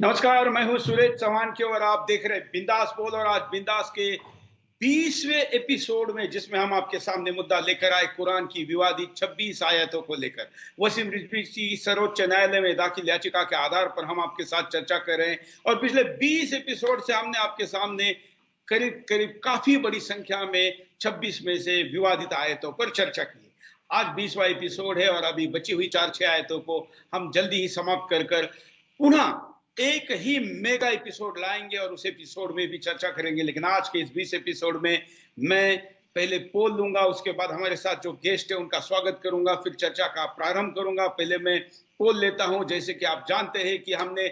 नमस्कार, मैं हूं सुरेश चौहान की और आप देख रहे हैं बिंदास बोल। और आज बिंदास के 20वें एपिसोड में जिसमें हम आपके सामने मुद्दा लेकर आए कुरान की विवादित 26 आयतों को लेकर वसीम रिजवी की सर्वोच्च न्यायालय में दाखिल याचिका के आधार पर हम आपके साथ चर्चा कर रहे हैं। और पिछले 20 एपिसोड से हमने आपके सामने करीब करीब काफी बड़ी संख्या में 26 में से विवादित आयतों पर चर्चा की। आज 20वां एपिसोड है और अभी बची हुई 4-6 आयतों को हम जल्दी ही समाप्त कर कर पुनः एक ही मेगा एपिसोड लाएंगे और उस एपिसोड में भी चर्चा करेंगे। लेकिन आज के इस 20 एपिसोड में मैं पहले पोल लूंगा, उसके बाद हमारे साथ जो गेस्ट है उनका स्वागत करूंगा, फिर चर्चा का प्रारंभ करूंगा। पहले मैं पोल लेता हूं। जैसे कि आप जानते हैं कि हमने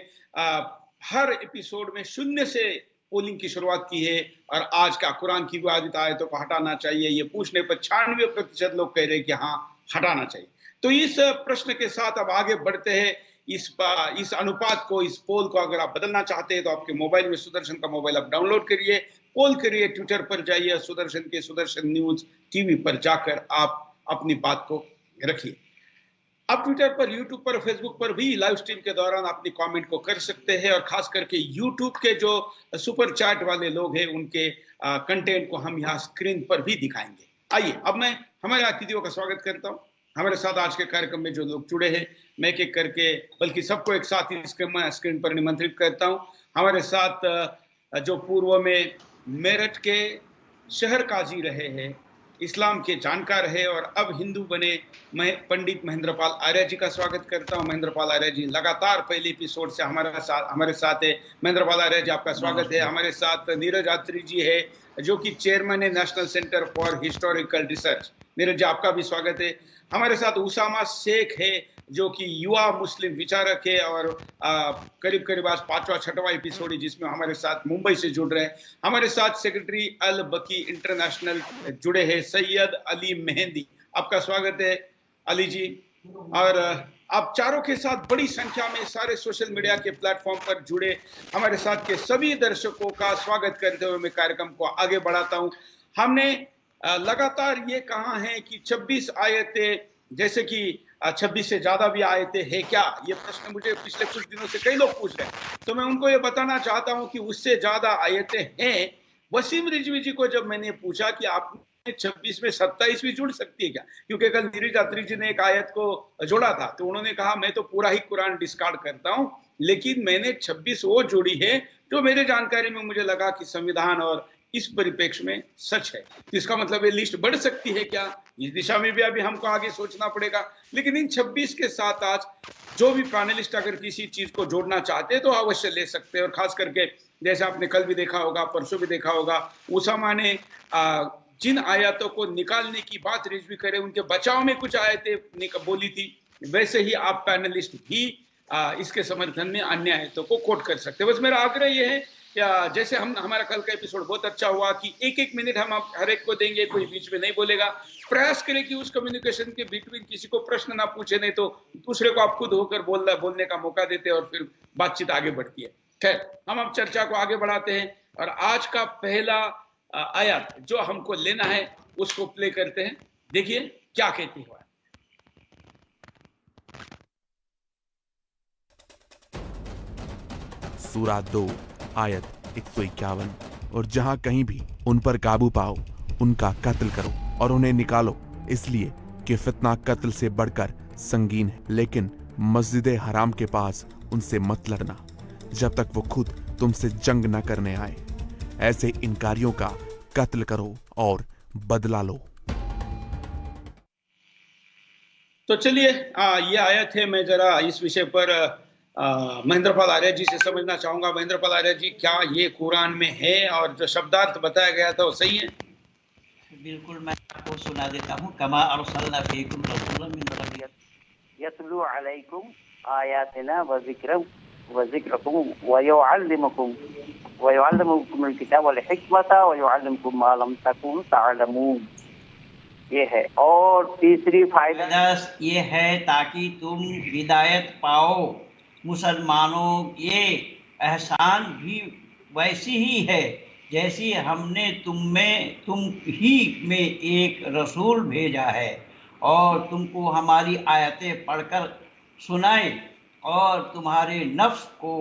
हर एपिसोड में 0 से पोलिंग की शुरुआत की है और आज का कुरान की विवादित आयतों को हटाना चाहिए, ये पूछने पर 96% लोग कह रहे हैं कि हाँ हटाना चाहिए। तो इस प्रश्न के साथ अब आगे बढ़ते हैं। इस अनुपात को, इस पोल को अगर आप बदलना चाहते हैं तो आपके मोबाइल में सुदर्शन का मोबाइल आप डाउनलोड करिए, पोल करिए, ट्विटर पर जाइए, सुदर्शन के सुदर्शन न्यूज टीवी पर जाकर आप अपनी बात को रखिए। आप ट्विटर पर, यूट्यूब पर, फेसबुक पर भी लाइव स्ट्रीम के दौरान अपनी कमेंट को कर सकते हैं। और खास करके यूट्यूब के जो सुपर चैट वाले लोग हैं उनके कंटेंट को हम यहाँ स्क्रीन पर भी दिखाएंगे। आइए अब मैं हमारे अतिथियों का स्वागत करता हूँ। हमारे साथ आज के कार्यक्रम में जो लोग जुड़े हैं मैं एक एक करके, बल्कि सबको एक साथ ही स्क्रीन पर निमंत्रित करता हूं। हमारे साथ जो पूर्व में मेरठ के शहर काजी रहे हैं, इस्लाम के जानकार है और अब हिंदू बने पंडित महेंद्रपाल आर्य जी का स्वागत करता हूं। महेंद्रपाल आर्य जी लगातार पहले एपिसोड से हमारे साथ है। महेंद्रपाल आर्य जी आपका स्वागत है। हमारे साथ नीरज आत्री जी है जो कि चेयरमैन है national centre for historical research. Neeraj ji आपका भी स्वागत है। हमारे साथ उसामा शेख है जो कि युवा मुस्लिम विचारक है और करीब करीब आज 5वां-6वां एपिसोड है जिसमें हमारे साथ मुंबई से जुड़ रहे हैं। हमारे साथ सेक्रेटरी अल बकी इंटरनेशनल जुड़े हैं सैयद अली मेहंदी, आपका स्वागत है अली जी। और आप चारों के साथ बड़ी संख्या में सारे सोशल मीडिया के प्लेटफॉर्म पर जुड़े हमारे साथ के सभी दर्शकों का स्वागत करते हुए मैं कार्यक्रम को आगे बढ़ाता हूं। हमने लगातार ये कहा है कि 26 आयतें, जैसे कि 26 से ज्यादा भी आयतें है क्या, ये प्रश्न मुझे पिछले कुछ दिनों से कई लोग पूछ रहे हैं। तो मैं उनको ये बताना चाहता हूं कि उससे ज्यादा आयतें हैं। वसीम रिजवी जी को जब मैंने पूछा कि आपने 26 में 27 भी जुड़ सकती है क्या, क्योंकि कल नीरज अत्री जी ने एक आयत को जोड़ा था, तो उन्होंने कहा मैं तो पूरा ही कुरान डिस्कार्ड करता हूं, लेकिन मैंने 26 वो जोड़ी है जो मेरे जानकारी में मुझे लगा कि संविधान और इस परिप्रेक्ष्य में सच है। तो इसका मतलब ये लिस्ट बढ़ सकती है क्या, इस दिशा में भी अभी हमको आगे सोचना पड़ेगा। लेकिन इन 26 के साथ आज जो भी पैनलिस्ट अगर किसी चीज को जोड़ना चाहते हैं तो अवश्य ले सकते हैं। और खास करके जैसे आपने कल भी देखा होगा, परसों भी देखा होगा, उसामा ने जिन आयतों को निकालने की बात रिजवी करे उनके बचाव में कुछ आयतें बोली थी, वैसे ही आप पैनलिस्ट भी इसके समर्थन में अन्य आयतों को कोट कर सकते हैं। बस मेरा आग्रह यह है या जैसे हमारा कल का एपिसोड बहुत अच्छा हुआ कि एक मिनट हम आप हर एक को देंगे, कोई बीच में नहीं बोलेगा। प्रयास करें कि उस कम्युनिकेशन के बिटवीन किसी को प्रश्न ना पूछे, नहीं तो दूसरे को आप खुद होकर बोलने का मौका देते हैं और फिर बातचीत आगे बढ़ती है। खैर, हम अब चर्चा को आगे बढ़ाते हैं और आज का पहला आयत जो हमको लेना है उसको प्ले करते हैं। देखिए क्या कहती हुआ। सूरा 2 आयत 151। और जहां कहीं भी उन पर काबू पाओ उनका कत्ल करो और उन्हें निकालो, इसलिए कि फितना कत्ल से बढ़कर संगीन है। लेकिन मस्जिद हराम के पास उनसे मत लड़ना जब तक वो खुद तुमसे जंग न करने आए। ऐसे इनकारियों का कत्ल करो और बदला लो। तो चलिए ये आयत है, मैं जरा इस विषय पर महेंद्रपाल आर्य जी से समझना चाहूंगा। महेंद्रपाल आर्य जी, क्या ये कुरान में है और जो शब्दार्थ बताया गया था वो सही है? बिल्कुल, मैं आपको सुना देता हूँ। कमा अरसलना फीकुम रसूलन मिन रब्बिकुम यतलू अलैकुम आयातिना व ज़िक्रकुम व युअल्लिमुकुम अल किताब वल हिकमता व युअल्लिमुकुम मा लम तकुन तअलमून। ये है। और तीसरी फायदा ये है ताकि तुम हिदायत पाओ। मुसलमानों, ये एहसान भी वैसी ही है जैसी हमने तुम ही में एक रसूल भेजा है और तुमको हमारी आयतें पढ़कर सुनाए और तुम्हारे नफ्स को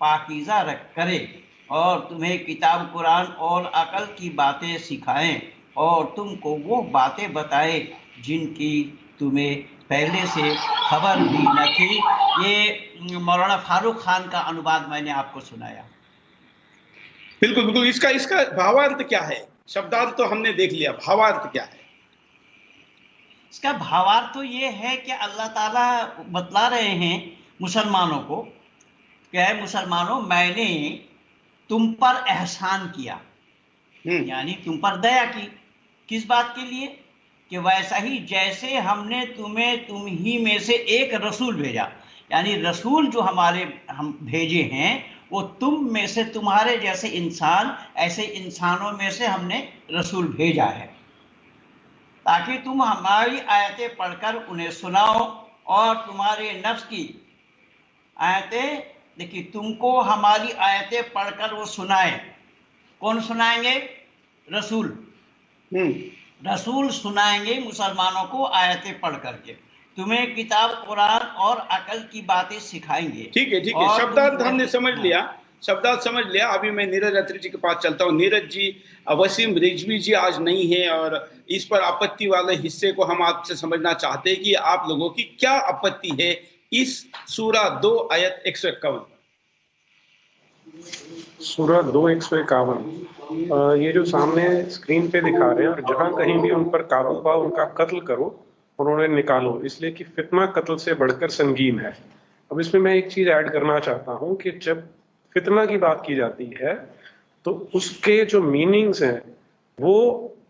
पाकीज़ा करे और तुम्हें किताब कुरान और अकल की बातें सिखाएं और तुमको वो बातें बताए जिनकी तुम्हें पहले से खबर भी न थी। ये मौलाना फारूक खान का अनुवाद मैंने आपको सुनाया। बिल्कुल बिल्कुल। इसका इसका भावार्थ क्या है? शब्दार्थ तो हमने देख लिया, भावार्थ क्या है? इसका भावार्थ तो ये है कि अल्लाह ताला बतला रहे हैं मुसलमानों को, क्या है, मुसलमानों मैंने तुम पर एहसान किया, यानी तुम पर दया की। किस बात के लिए? कि वैसा ही जैसे हमने तुम्हें तुम ही में से एक रसूल भेजा, यानी रसूल जो हम भेजे हैं वो तुम में से तुम्हारे जैसे इंसान, ऐसे इंसानों में से हमने रसूल भेजा है ताकि तुम हमारी आयतें पढ़कर उन्हें सुनाओ और तुम्हारे नफ्स की आयतें, देखिए, तुमको हमारी आयतें पढ़कर वो सुनाए। कौन सुनाएंगे? रसूल। रसूल सुनाएंगे मुसलमानों को आयतें पढ़ करके, तुम्हें किताब कुरान और अकल की बातें सिखाएंगे। ठीक है, ठीक है, शब्दार्थ हमने समझ लिया, शब्दार्थ समझ लिया। अभी मैं नीरज अत्री जी के पास चलता हूँ। नीरज जी, वसीम रिजवी जी आज नहीं है और इस पर आपत्ति वाले हिस्से को हम आपसे समझना चाहते हैं कि आप लोगों की क्या आपत्ति है इस सूरा 2 आयत 151 पर। सूरा 2:151 ये जो सामने स्क्रीन पे दिखा रहे हैं, और जहां कहीं भी उन पर काबू पाओ उनका कत्ल करो और उन्हें निकालो, इसलिए कि फितना कत्ल से बढ़कर संगीन है। अब इसमें मैं एक चीज ऐड करना चाहता हूं कि जब फितना की बात की जाती है तो उसके जो मीनिंग्स हैं वो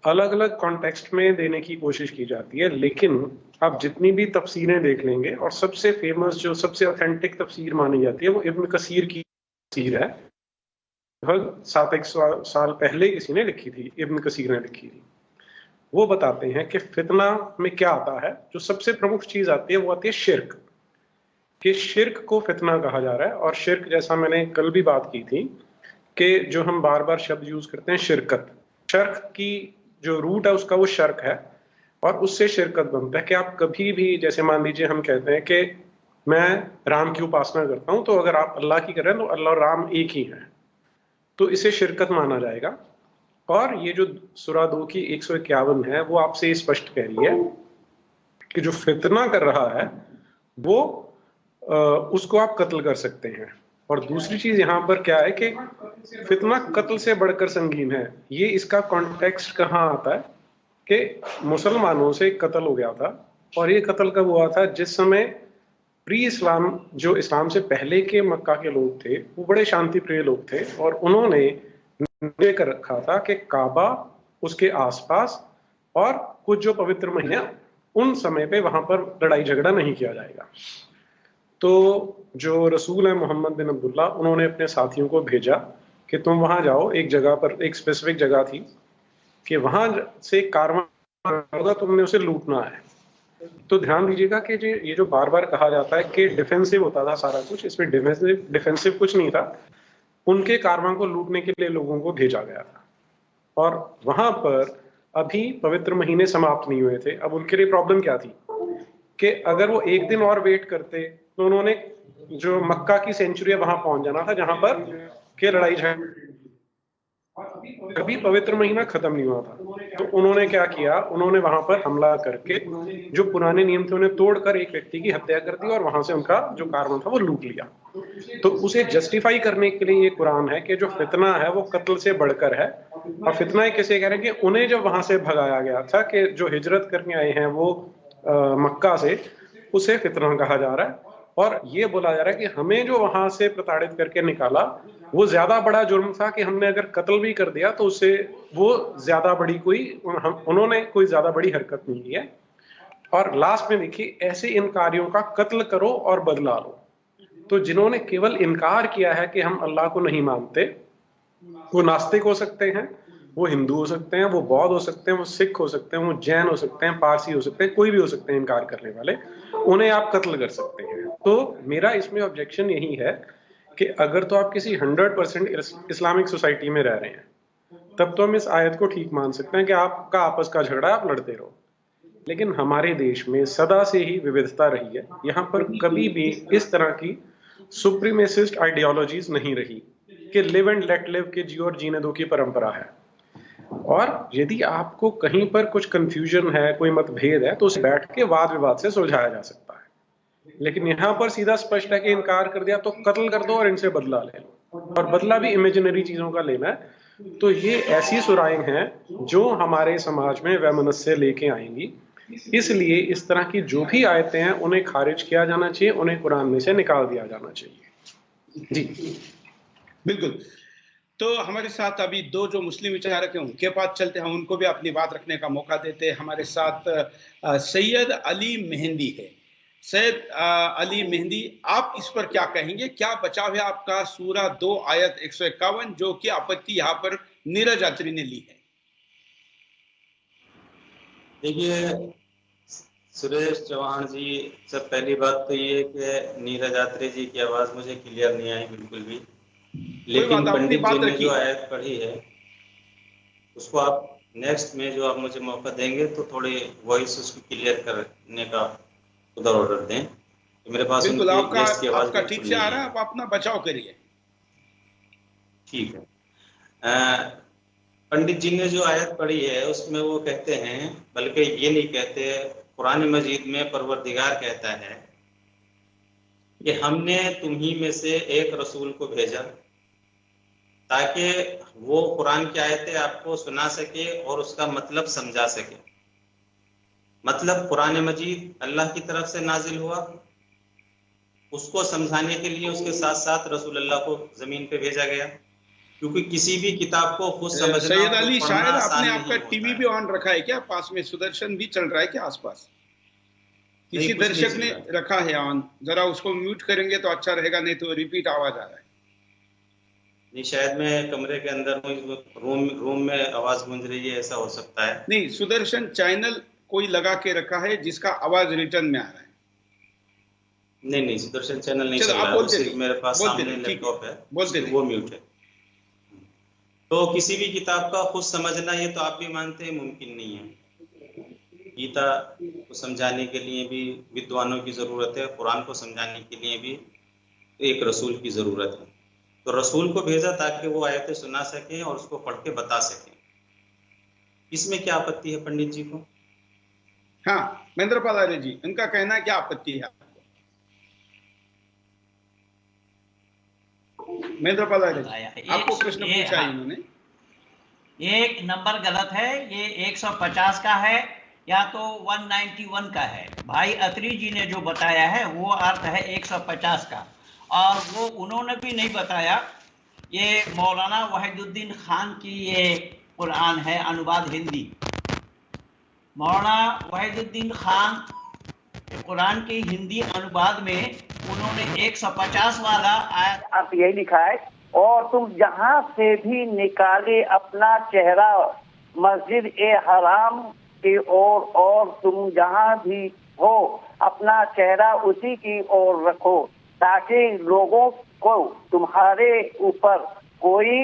अलग अलग कॉन्टेक्स्ट में देने की कोशिश की जाती है, लेकिन आप जितनी भी तफसीरें देख लेंगे, और सबसे फेमस जो सबसे ऑथेंटिक तफसीर मानी जाती है वो इब्न कसीर की तफसीर है। लगभग 700 साल पहले किसी ने लिखी थी, इब्न कसीर ने लिखी थी। वो बताते हैं कि फितना में क्या आता है। जो सबसे प्रमुख चीज आती है वो आती है शिर्क, कि शिर्क को फितना कहा जा रहा है। और शिर्क, जैसा मैंने कल भी बात की थी, कि जो हम बार बार शब्द यूज करते हैं शिरकत, शर्क की जो रूट है उसका वो शर्क है, और उससे शिरकत बनता है। कि आप कभी भी, जैसे मान लीजिए हम कहते हैं कि मैं राम की उपासना करता हूं, तो अगर आप अल्लाह की कर रहे हैं तो अल्लाह और राम एक ही है, तो इसे शिरकत माना जाएगा। और ये जो सूरा 2 की 151 है वो आपसे स्पष्ट कह रही है कि जो फितना कर रहा है वो उसको आप कत्ल कर सकते हैं। और दूसरी चीज यहाँ पर क्या है कि फितना कत्ल से बढ़कर संगीन है। ये इसका कॉन्टेक्स्ट कहाँ आता है कि मुसलमानों से कत्ल हो गया था, और ये कत्ल कब हुआ था? जिस समय प्री इस्लाम, जो इस्लाम से पहले के मक्का के लोग थे, वो बड़े शांति प्रिय लोग थे, और उन्होंने निर्णय कर रखा था कि काबा, उसके आसपास और कुछ जो पवित्र महीने, उन समय पे वहां पर लड़ाई झगड़ा नहीं किया जाएगा। तो जो रसूल है मोहम्मद बिन अब्दुल्ला, उन्होंने अपने साथियों को भेजा कि तुम वहां जाओ, एक जगह पर, एक स्पेसिफिक जगह थी कि वहां से कारवां होगा, तुमने उसे लूटना है। तो ध्यान दीजिएगा कि ये जो बार बार कहा जाता है कि डिफेंसिव होता था सारा कुछ, इसमें डिफेंसिव कुछ नहीं था। उनके कारवां को लूटने के लिए लोगों को भेजा गया था, और वहां पर अभी पवित्र महीने समाप्त नहीं हुए थे। अब उनके लिए प्रॉब्लम क्या थी कि अगर वो एक दिन और वेट करते तो उन्होंने जो मक्का की सेंचुरी है वहां पहुंच जाना था, जहां पर के लड़ाई झगड़ा, अभी पवित्र महीना खत्म नहीं हुआ था। तो उन्होंने क्या किया, उन्होंने वहां पर हमला करके जो पुराने नियम थे उन्हें तोड़कर एक व्यक्ति की हत्या कर दी, और वहां से उनका जो कारवां था वो लूट लिया। तो उसे जस्टिफाई करने के लिए ये कुरान है कि जो फितना है वो कत्ल से बढ़कर है। और फितना किसे कह रहे हैं कि उन्हें जब वहां से भगाया गया था, कि जो हिजरत करके आए हैं वो मक्का से, उसे फितना कहा जा रहा है। और ये बोला जा रहा है कि हमें जो वहां से प्रताड़ित करके निकाला वो ज्यादा बड़ा जुर्म था, कि हमने अगर कत्ल भी कर दिया तो उससे वो ज्यादा बड़ी उन्होंने कोई ज्यादा बड़ी हरकत नहीं की है। और लास्ट में देखिए, ऐसे इनकारियों का कत्ल करो और बदला लो। तो जिन्होंने केवल इनकार किया है कि हम अल्लाह को नहीं मानते, वो नास्तिक हो सकते हैं, वो हिंदू हो सकते हैं, वो बौद्ध हो सकते हैं, वो सिख हो सकते हैं, वो जैन हो सकते हैं, पारसी हो सकते हैं, कोई भी हो सकते हैं इनकार करने वाले, उन्हें आप कत्ल कर सकते हैं। तो मेरा इसमें ऑब्जेक्शन यही है कि अगर तो आप किसी 100% इस्लामिक सोसाइटी में रह रहे हैं, तब तो हम इस आयत को ठीक मान सकते हैं कि आपका आपस का झगड़ा, आप लड़ते रहो। लेकिन हमारे देश में सदा से ही विविधता रही है, यहाँ पर कभी भी इस तरह की सुप्रीमेसिस्ट आइडियोलॉजीज नहीं रही कि लिव एंड लेट लिव के जियो और जीने दो की परंपरा है। और यदि आपको कहीं पर कुछ कंफ्यूजन है, कोई मतभेद है, तो उसे बैठ के वाद विवाद से सुलझाया जा सकता है। लेकिन यहाँ पर सीधा स्पष्ट है कि इनकार कर दिया तो कत्ल कर दो और इनसे बदला ले लो, और बदला भी इमेजिनरी चीजों का लेना है। तो ये ऐसी सुराएं हैं जो हमारे समाज में वैमनस्य लेके आएंगी। इसलिए इस तरह की जो भी आयतें हैं उन्हें खारिज किया जाना चाहिए, उन्हें कुरान में से निकाल दिया जाना चाहिए। जी बिल्कुल। तो हमारे साथ अभी दो जो मुस्लिम विचारक हैं उनके पास चलते हैं, उनको भी अपनी बात रखने का मौका देते हैं। हमारे साथ सैयद अली मेहंदी है। सैयद अली मेहंदी, आप इस पर क्या कहेंगे? क्या बचाव है आपका सूरा 2 आयत 151 जो कि आपत्ति यहाँ पर नीरज यात्री ने ली है? देखिए सुरेश चौहान जी, सब पहली बात तो ये कि नीरज यात्री जी की आवाज मुझे क्लियर नहीं आई बिल्कुल भी, लेकिन पंडित जी ने जो आयत पढ़ी है उसको आप नेक्स्ट में जो आप मुझे मौका देंगे तो थोड़ी वॉइस उसको क्लियर करने का उधर ऑर्डर दें। तो मेरे पास बिल्कुल आपका ठीक से आ रहा है, आप अपना बचाव करिए। ठीक है। पंडित जी ने जो आयत पढ़ी है उसमें वो कहते हैं, बल्कि ये नहीं कहते, कुरान मजीद में परवरदिगार कहता है कि हमने तुम्ही में से एक रसूल को भेजा ताकि वो कुरान की आयतें आपको सुना सके और उसका मतलब समझा सके। मतलब कुरान मजीद अल्लाह की तरफ से नाजिल हुआ, उसको समझाने के लिए उसके साथ साथ रसूल अल्लाह को जमीन पे भेजा गया, क्योंकि किसी भी किताब को खुद समझना। सैयद अली, शायद आपने आपका टीवी भी ऑन रखा है क्या? पास में सुदर्शन भी चल रहा है क्या आसपास? किसी दर्शक ने रखा है ऑन, जरा उसको म्यूट करेंगे तो अच्छा रहेगा, नहीं तो रिपीट आवाज आ रहा है। नहीं, शायद मैं कमरे के अंदर हूँ, रूम में आवाज गूंज रही है, ऐसा हो सकता है। नहीं, सुदर्शन चैनल कोई लगा के रखा है जिसका आवाज रिटर्न में आ रहा है। नहीं, सुदर्शन चैनल नहीं चल रहा है, सिर्फ मेरे पास सामने लैपटॉप है, वो म्यूट है। तो किसी भी किताब का खुद समझना, ये तो आप भी मानते हैं, मुमकिन नहीं है। गीता को समझाने के लिए भी विद्वानों की जरूरत है, कुरान को समझाने के लिए भी एक रसूल की जरूरत है। तो रसूल को भेजा ताकि वो आयतें सुना सके और उसको पढ़ के बता सके। इसमें क्या आपत्ति है पंडित जी को? हाँ, महेंद्रपाल आर्य जी, इनका कहना है क्या आपत्ति है? महेंद्रपाल आर्य जी, आपको प्रश्न पूछा है इन्होंने। एक नंबर गलत है, ये 150 का है या तो 191 का है। भाई अत्री जी ने जो बताया है वो अर्थ है 150 का, और वो उन्होंने भी नहीं बताया। ये मौलाना वाहिदुद्दीन खान की ये कुरान है, अनुवाद हिंदी। मौलाना वाहिदुद्दीन खान कुरान के हिंदी अनुवाद में उन्होंने 150 वाला आयत आप यही लिखा है, और तुम जहां से भी निकाले अपना चेहरा मस्जिद ए हराम की ओर, और तुम जहां भी हो अपना चेहरा उसी की ओर रखो, ताकि लोगों को तुम्हारे ऊपर कोई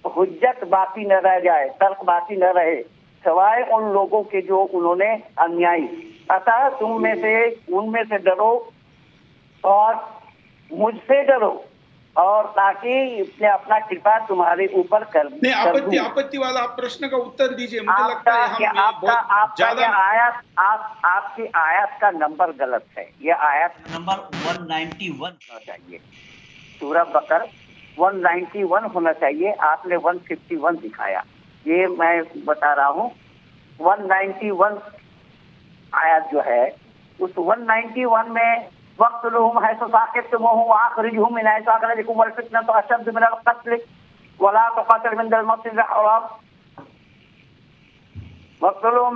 हुज्जत बाकी न रह जाए, तर्क बाकी न रहे, सिवाय उन लोगों के जो उन्होंने अन्यायी। अतः तुम में से उनमें से डरो और मुझसे डरो, और ताकि अपना कृपा तुम्हारे ऊपर कर नहीं, आपत्ति वाला आप प्रश्न का उत्तर दीजिए। मुझे लगता है आपकी आयत का नंबर गलत है। ये आयत नंबर 191 होना चाहिए, सूरह बकर 191 होना चाहिए, आपने 151 दिखाया। ये मैं बता रहा हूँ, 191 आयत जो है, उस 191 में वक़्तुलहुम हैसु साक़ितमुहुम वअख़रिजुहुम मिन हैसु अख़रजकुम वल फ़ितनतु अशद्दु मिनल क़त्ल वला तुक़ातिलू इंदल मस्जिदिल हराम वक़्तुलहुम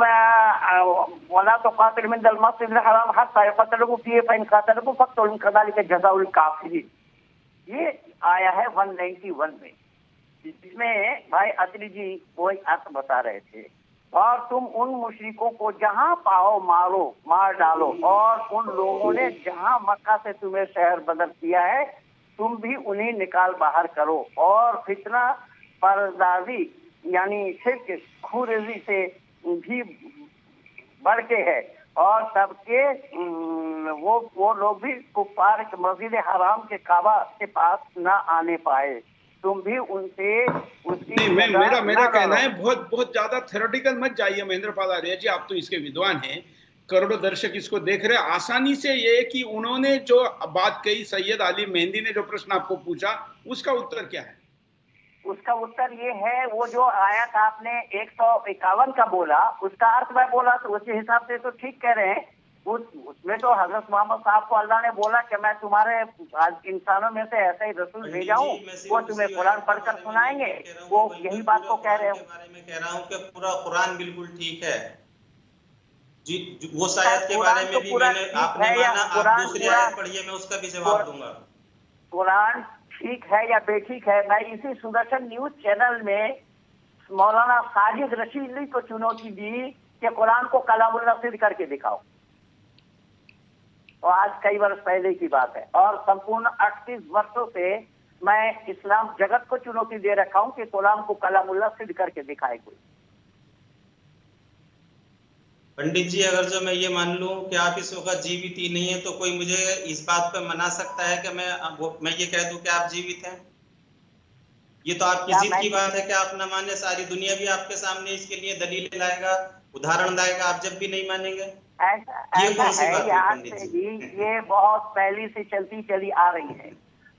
वला तुक़ातिलू इंदल मस्जिदिल हराम हत्ता युक़तिलूकुम फ़ीहि फ़इन क़ातलूकुम फ़क़्तुलूहुम कज़ालिका जज़ाउल काफ़िरीन। ये आया है 191 में, जिसमें भाई अत्री जी वो अर्थ बता रहे थे। और तुम उन मुशरिकों को जहां पाओ मार डालो, और उन लोगों ने जहां मक्का से तुम्हें शहर बदल किया है तुम भी उन्हें निकाल बाहर करो। और फितना परदाजी यानी शिर्क खुरेजी से भी बढ़ के है, और सबके वो लोग भी कुफ्फार के मस्जिद हराम के काबा के पास ना आने पाए। तुम भी उनसे उसकी नहीं, मेरा कहना है बहुत बहुत ज्यादा थ्योरेटिकल मत जाइए महेंद्र पाल आर्य जी, आप तो इसके विद्वान हैं, करोड़ों दर्शक इसको देख रहे हैं। आसानी से ये कि उन्होंने जो बात कही, सैयद आलिम मेहंदी ने जो प्रश्न आपको पूछा, उसका उत्तर क्या है? उसका उत्तर ये है, वो जो आयत आपने 151 का बोला, उसका अर्थ मैं बोला तो उसी हिसाब से तो ठीक कह रहे हैं। उसमें तो हजरत मोहम्मद साहब को अल्लाह ने बोला कि मैं तुम्हारे इंसानों में से ऐसा ही रसूल भेजा हूँ, वो तुम्हें कुरान पढ़कर सुनाएंगे। वो यही बात को कह रहे हो। बारे में कह रहा हूँ कि पूरा कुरान बिल्कुल ठीक है जी। वो आयत के बारे में भी मैंने आपने माना, आप दूसरी आयत पढ़िए, मैं उसका भी जवाब दूंगा। कुरान ठीक है या बेठीक है, मैं इसी सुदर्शन न्यूज चैनल में मौलाना साजिद रशीदी को चुनौती दी कि कुरान को कलामुल्लाह सिद्ध करके दिखाओ, और आज कई वर्ष पहले की बात है। और संपूर्ण 38 वर्षों से मैं इस्लाम जगत को चुनौती दे रखा हूं कि कुरान को कलामुल्लाह सिद्ध करके दिखाए कोई। पंडित जी, अगर जो मैं ये मान लूं कि आप इस वक्त जीवित ही नहीं है, तो कोई मुझे इस बात पर मना सकता है कि मैं ये कह दूं कि आप जीवित हैं? ये तो आपकी जिद की बात है कि आप न माने, सारी दुनिया भी आपके सामने इसके लिए दलील लाएगा, उदाहरण लाएगा, आप जब भी नहीं मानेंगे। ऐसा है यार जी, ये बहुत पहले से चलती चली आ रही है,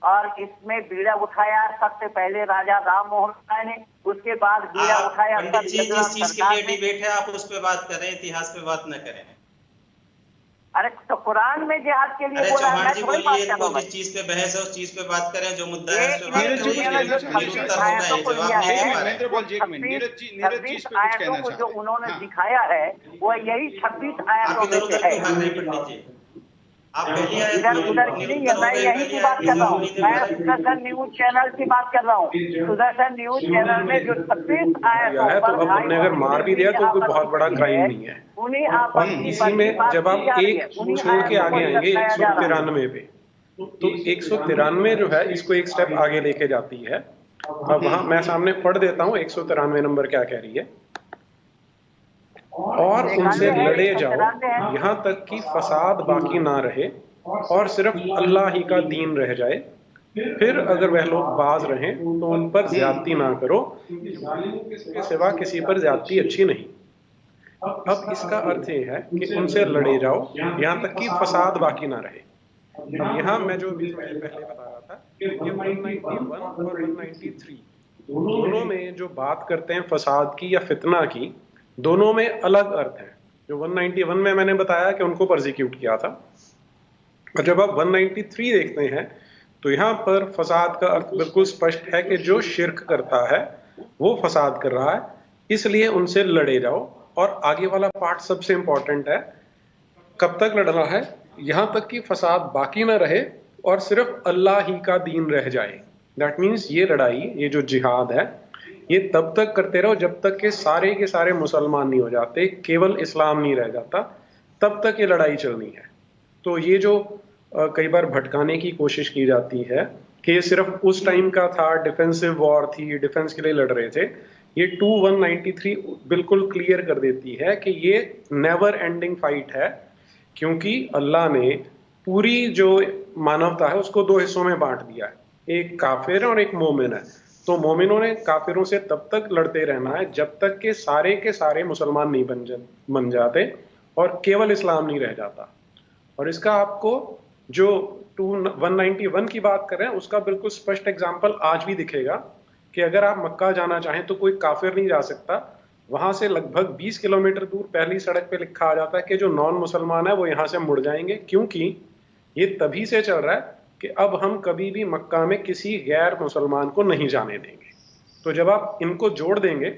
और इसमें बीड़ा उठाया सबसे पहले राजा राम मोहन राय ने, उसके बाद बीड़ा उठाया पंडित जी, जिस चीज के लिए डिबेट है आप उस पे बात करें, इतिहास पे बात न करें। अरे तो कुरान में जिहाद के लिए बोला है, जी बोलिए, इनको जिस चीज पे बहस है उस चीज पे बात करें, जो मुद्दा है उस पे बात करें। जो उन्होंने दिखाया है वो यही 26 आयतों में से है। पंडित जी आप इधर उधर की नहीं है, मैं यही की बात कर रहा हूँ। मैं सुदर्शन न्यूज चैनल की बात कर रहा हूँ। सुदर्शन न्यूज चैनल में जो 26 आयतों है, तो अब हमने अगर मार भी दिया तो कोई बहुत बड़ा क्राइम नहीं है। और इसी में जब आप एक छोड़ के आगे आएंगे 193 पे, तो 193 जो है इसको एक स्टेप आगे लेके जाती है। अब वहां मैं सामने पढ़ देता हूँ 193 नंबर क्या कह रही है। और उनसे लड़े जाओ यहाँ तक कि फसाद बाकी ना रहे और सिर्फ अल्लाह ही का दीन रह जाए, फिर अगर वह लोग बाज रहें तो उन पर ज्यादती ना करो, इसके सिवा किसी पर ज्यादती अच्छी नहीं। अब इसका अर्थ ये है कि उनसे लड़े जाओ यहाँ तक कि फसाद बाकी ना रहे। अब यहाँ मैं जो पहले बता रहा था कि 191 और 193 दोनों में जो बात करते हैं फसाद की या फितना की, दोनों में अलग अर्थ है। जो 191 में मैंने बताया कि उनको प्रोसिक्यूट किया था, और जब आप 193 देखते हैं तो यहाँ पर फसाद का अर्थ बिल्कुल स्पष्ट है कि जो शिर्क करता है वो फसाद कर रहा है, इसलिए उनसे लड़े जाओ। और आगे वाला पार्ट सबसे इंपॉर्टेंट है, कब तक लड़ना है? यहाँ तक कि फसाद बाकी ना रहे और सिर्फ अल्लाह ही का दीन रह जाए। दैट मीन्स ये लड़ाई, ये जो जिहाद है, ये तब तक करते रहो जब तक के सारे मुसलमान नहीं हो जाते, केवल इस्लाम नहीं रह जाता, तब तक ये लड़ाई चलनी है। तो ये जो कई बार भटकाने की कोशिश की जाती है कि ये सिर्फ उस टाइम का था, डिफेंसिव वॉर थी, डिफेंस के लिए लड़ रहे थे, ये 2193 बिल्कुल क्लियर कर देती है कि ये नेवर एंडिंग फाइट है, क्योंकि अल्लाह ने पूरी जो मानवता है उसको दो हिस्सों में बांट दिया है, एक काफिर और एक मोमिन है। तो मोमिनों ने काफिरों से तब तक लड़ते रहना है जब तक के सारे मुसलमान नहीं बन जाते और केवल इस्लाम नहीं रह जाता। और इसका आपको जो 191 की बात कर रहे हैं उसका बिल्कुल स्पष्ट एग्जाम्पल आज भी दिखेगा कि अगर आप मक्का जाना चाहें तो कोई काफिर नहीं जा सकता। वहां से लगभग 20 किलोमीटर दूर पहली सड़क पे लिखा आ जाता है कि जो नॉन मुसलमान है वो यहाँ से मुड़ जाएंगे, क्योंकि ये तभी से चल रहा है कि अब हम कभी भी मक्का में किसी गैर मुसलमान को नहीं जाने देंगे। तो जब आप इनको जोड़ देंगे,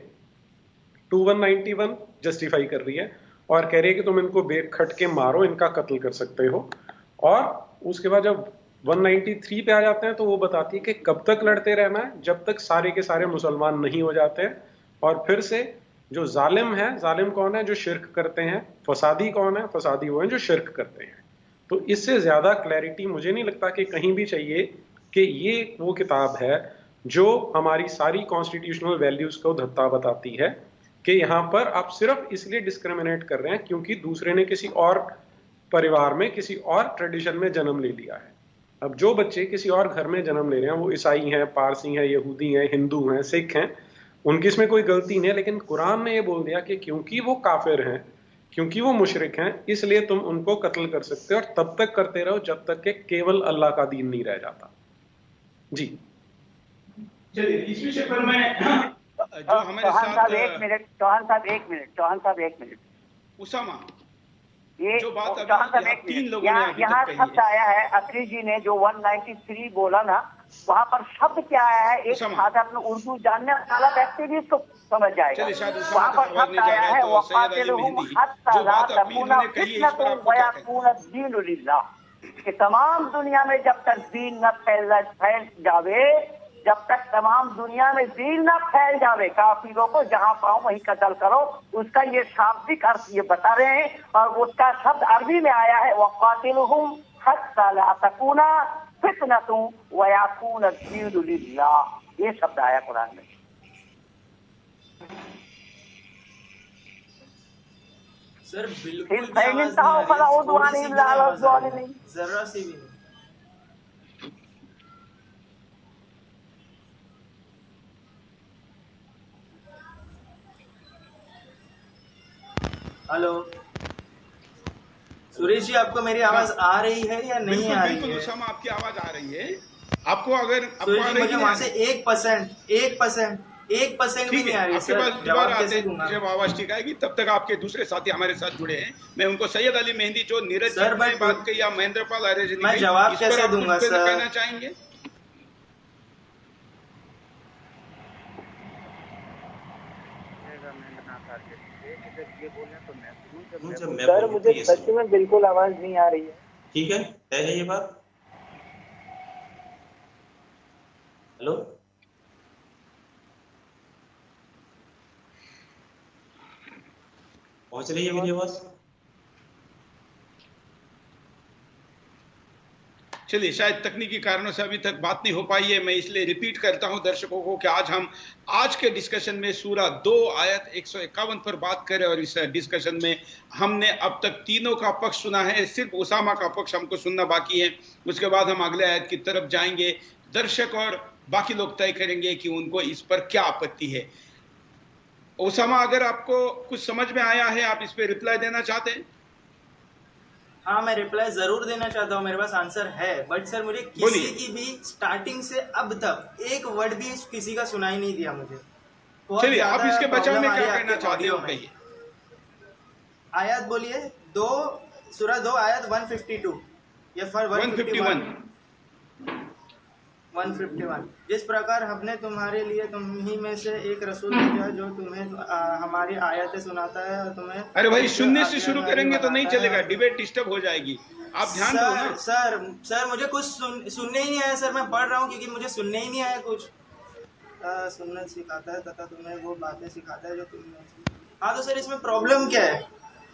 2191 जस्टिफाई कर रही है और कह रही है कि तुम इनको बेखट के मारो, इनका कत्ल कर सकते हो। और उसके बाद जब 193 पे आ जाते हैं तो वो बताती है कि कब तक लड़ते रहना है, जब तक सारे के सारे मुसलमान नहीं हो जाते हैं। और फिर से जो जालिम है, जालिम कौन है? जो शिर्क करते हैं। फसादी कौन है? फसादी वो है जो शिर्क करते हैं। तो इससे ज्यादा क्लैरिटी मुझे नहीं लगता कि कहीं भी चाहिए कि ये वो किताब है जो हमारी सारी कॉन्स्टिट्यूशनल वैल्यूज को धत्ता बताती है कि यहाँ पर आप सिर्फ इसलिए डिस्क्रिमिनेट कर रहे हैं क्योंकि दूसरे ने किसी और परिवार में किसी और ट्रेडिशन में जन्म ले लिया है। अब जो बच्चे किसी और घर में जन्म ले रहे हैं, वो ईसाई हैं, पारसी हैं, यहूदी हैं, हिंदू हैं, सिख हैं, उनकी इसमें कोई गलती नहीं है। लेकिन कुरान ने ये बोल दिया कि क्योंकि वो काफिर हैं, क्योंकि वो मुशरिक हैं, इसलिए तुम उनको कत्ल कर सकते हो और तब तक करते रहो जब तक कि केवल अल्लाह का दीन नहीं रह जाता। जी चलिए इस विषय पर मैं जो हमारे चौहान साहब साथ एक मिनट उसामा ये जो बात चौहान अभी साहब यहाँ एक तीन मिनट, लोगों ने अभी यहाँ तक कही शब्द आया है अखरी जी ने जो 193 बोला ना, वहाँ पर शब्द क्या आया है, एक उसामा। साधारण उर्दू जानने वाला व्यक्ति भी इसको समझ जाएगा। चलिए शायद उसामा वहाँ तक पर आवाज शब्द नहीं जा आया रहा है है, तो सैयद अली वक़ातिलहुम मेहंदी हत्ता जो ला बात अभी तकूना इन्होंने कही है, इस पर फितनतुन आपको क्या कहना वयकून अद्दीनु लिल्लाह, कि तमाम दुनिया में जब तक दीन न फैल जावे, जब तक तमाम दुनिया में दीन न फैल जावे, काफिरों को जहां पाओ वहीं कत्ल करो, उसका ये शाब्दिक अर्थ ये बता रहे हैं। और उसका शब्द अरबी में आया है वक़ातिलहुम हत्ता ला तकूना फितनतुन वयकून अद्दीनु लिल्लाह, ये शब्द आया कुरान में। सर फिर बिल्कुल भी फैन आवाज इंतहा नहीं आ फला रही, उद्वान थोड़ी सी भी इल्ला अला आवाज आ रही है। ज़ालिमीन। जरा सी भी नहीं। हेलो सुरेश जी, आपको मेरी आवाज आ रही है या नहीं बिल्कुल आ रही बिल्कुल है? उसामा आपकी आवाज आ रही है। आपको अगर आपको सुरेश आ जी, रही मुझे है वहां से 1% भी ठीक नहीं है, आ रही है आपके सर। पास जवाब दोबारा आते कैसे दूंगा? जब आवाज ठीक आएगी तब तक आपके दूसरे साथी हमारे साथ जुड़े हैं। मैं उनको सैयद अली मेहंदी जो नीरज सर, ने बट बात कही या महेंद्र पाल आर्य जी ने मैं कही, जवाब इस पर कैसे आप कुछ दूंगा, कहना सर? चाहेंगे? सर मुझे सच में बिल्कुल आवाज नहीं आ रही है। ठीक है, तय है ये बात। हेलो, पहुंच रही है मेरी आवाज? चलिए शायद तकनीकी कारणों से अभी तक बात नहीं हो पाई है। मैं इसलिए रिपीट करता हूं दर्शकों को कि आज के डिस्कशन में सूरा 2 आयत 151 पर बात करें और इस डिस्कशन में हमने अब तक तीनों का पक्ष सुना है, सिर्फ उसामा का पक्ष हमको सुनना बाकी है। उसके बाद हम अगले आयत की तरफ जाएंगे। दर्शक और बाकी लोग तय करेंगे कि उनको इस पर क्या आपत्ति है। उसामा, अगर आपको कुछ समझ में आया है, आप इस पर रिप्लाई देना चाहते हैं? हाँ, मैं रिप्लाई जरूर देना चाहता हूँ, मेरे पास आंसर है। बट सर मुझे किसी की भी स्टार्टिंग से अब तक एक वर्ड भी किसी का सुनाई नहीं दिया मुझे। चलिए, आप इसके बचाव में क्या प्रॉब्लम आ रही है करना आपके चाहते हो, ऑडियो में। कहिए। आयत बोलिए, सूरा 2 आयत 152 या फिर 151। 151। जिस प्रकार हमने तुम्हारे लिए तुम ही में से एक रसूल भेजा जो तुम्हें हमारी आयतें सुनाता है और तुम्हें। अरे भाई, सुनने से शुरू करेंगे तो नहीं चलेगा, डिबेट डिस्टर्ब हो जाएगी। आप ध्यान दो ना। सर मुझे कुछ सुनने ही नहीं आया सर। मैं पढ़ रहा हूँ क्योंकि मुझे सुनने ही नहीं आया कुछ। सुनना सिखाता है तथा तुम्हें वो बातें सिखाता है जो तुमने। हाँ तो सर इसमें प्रॉब्लम क्या है?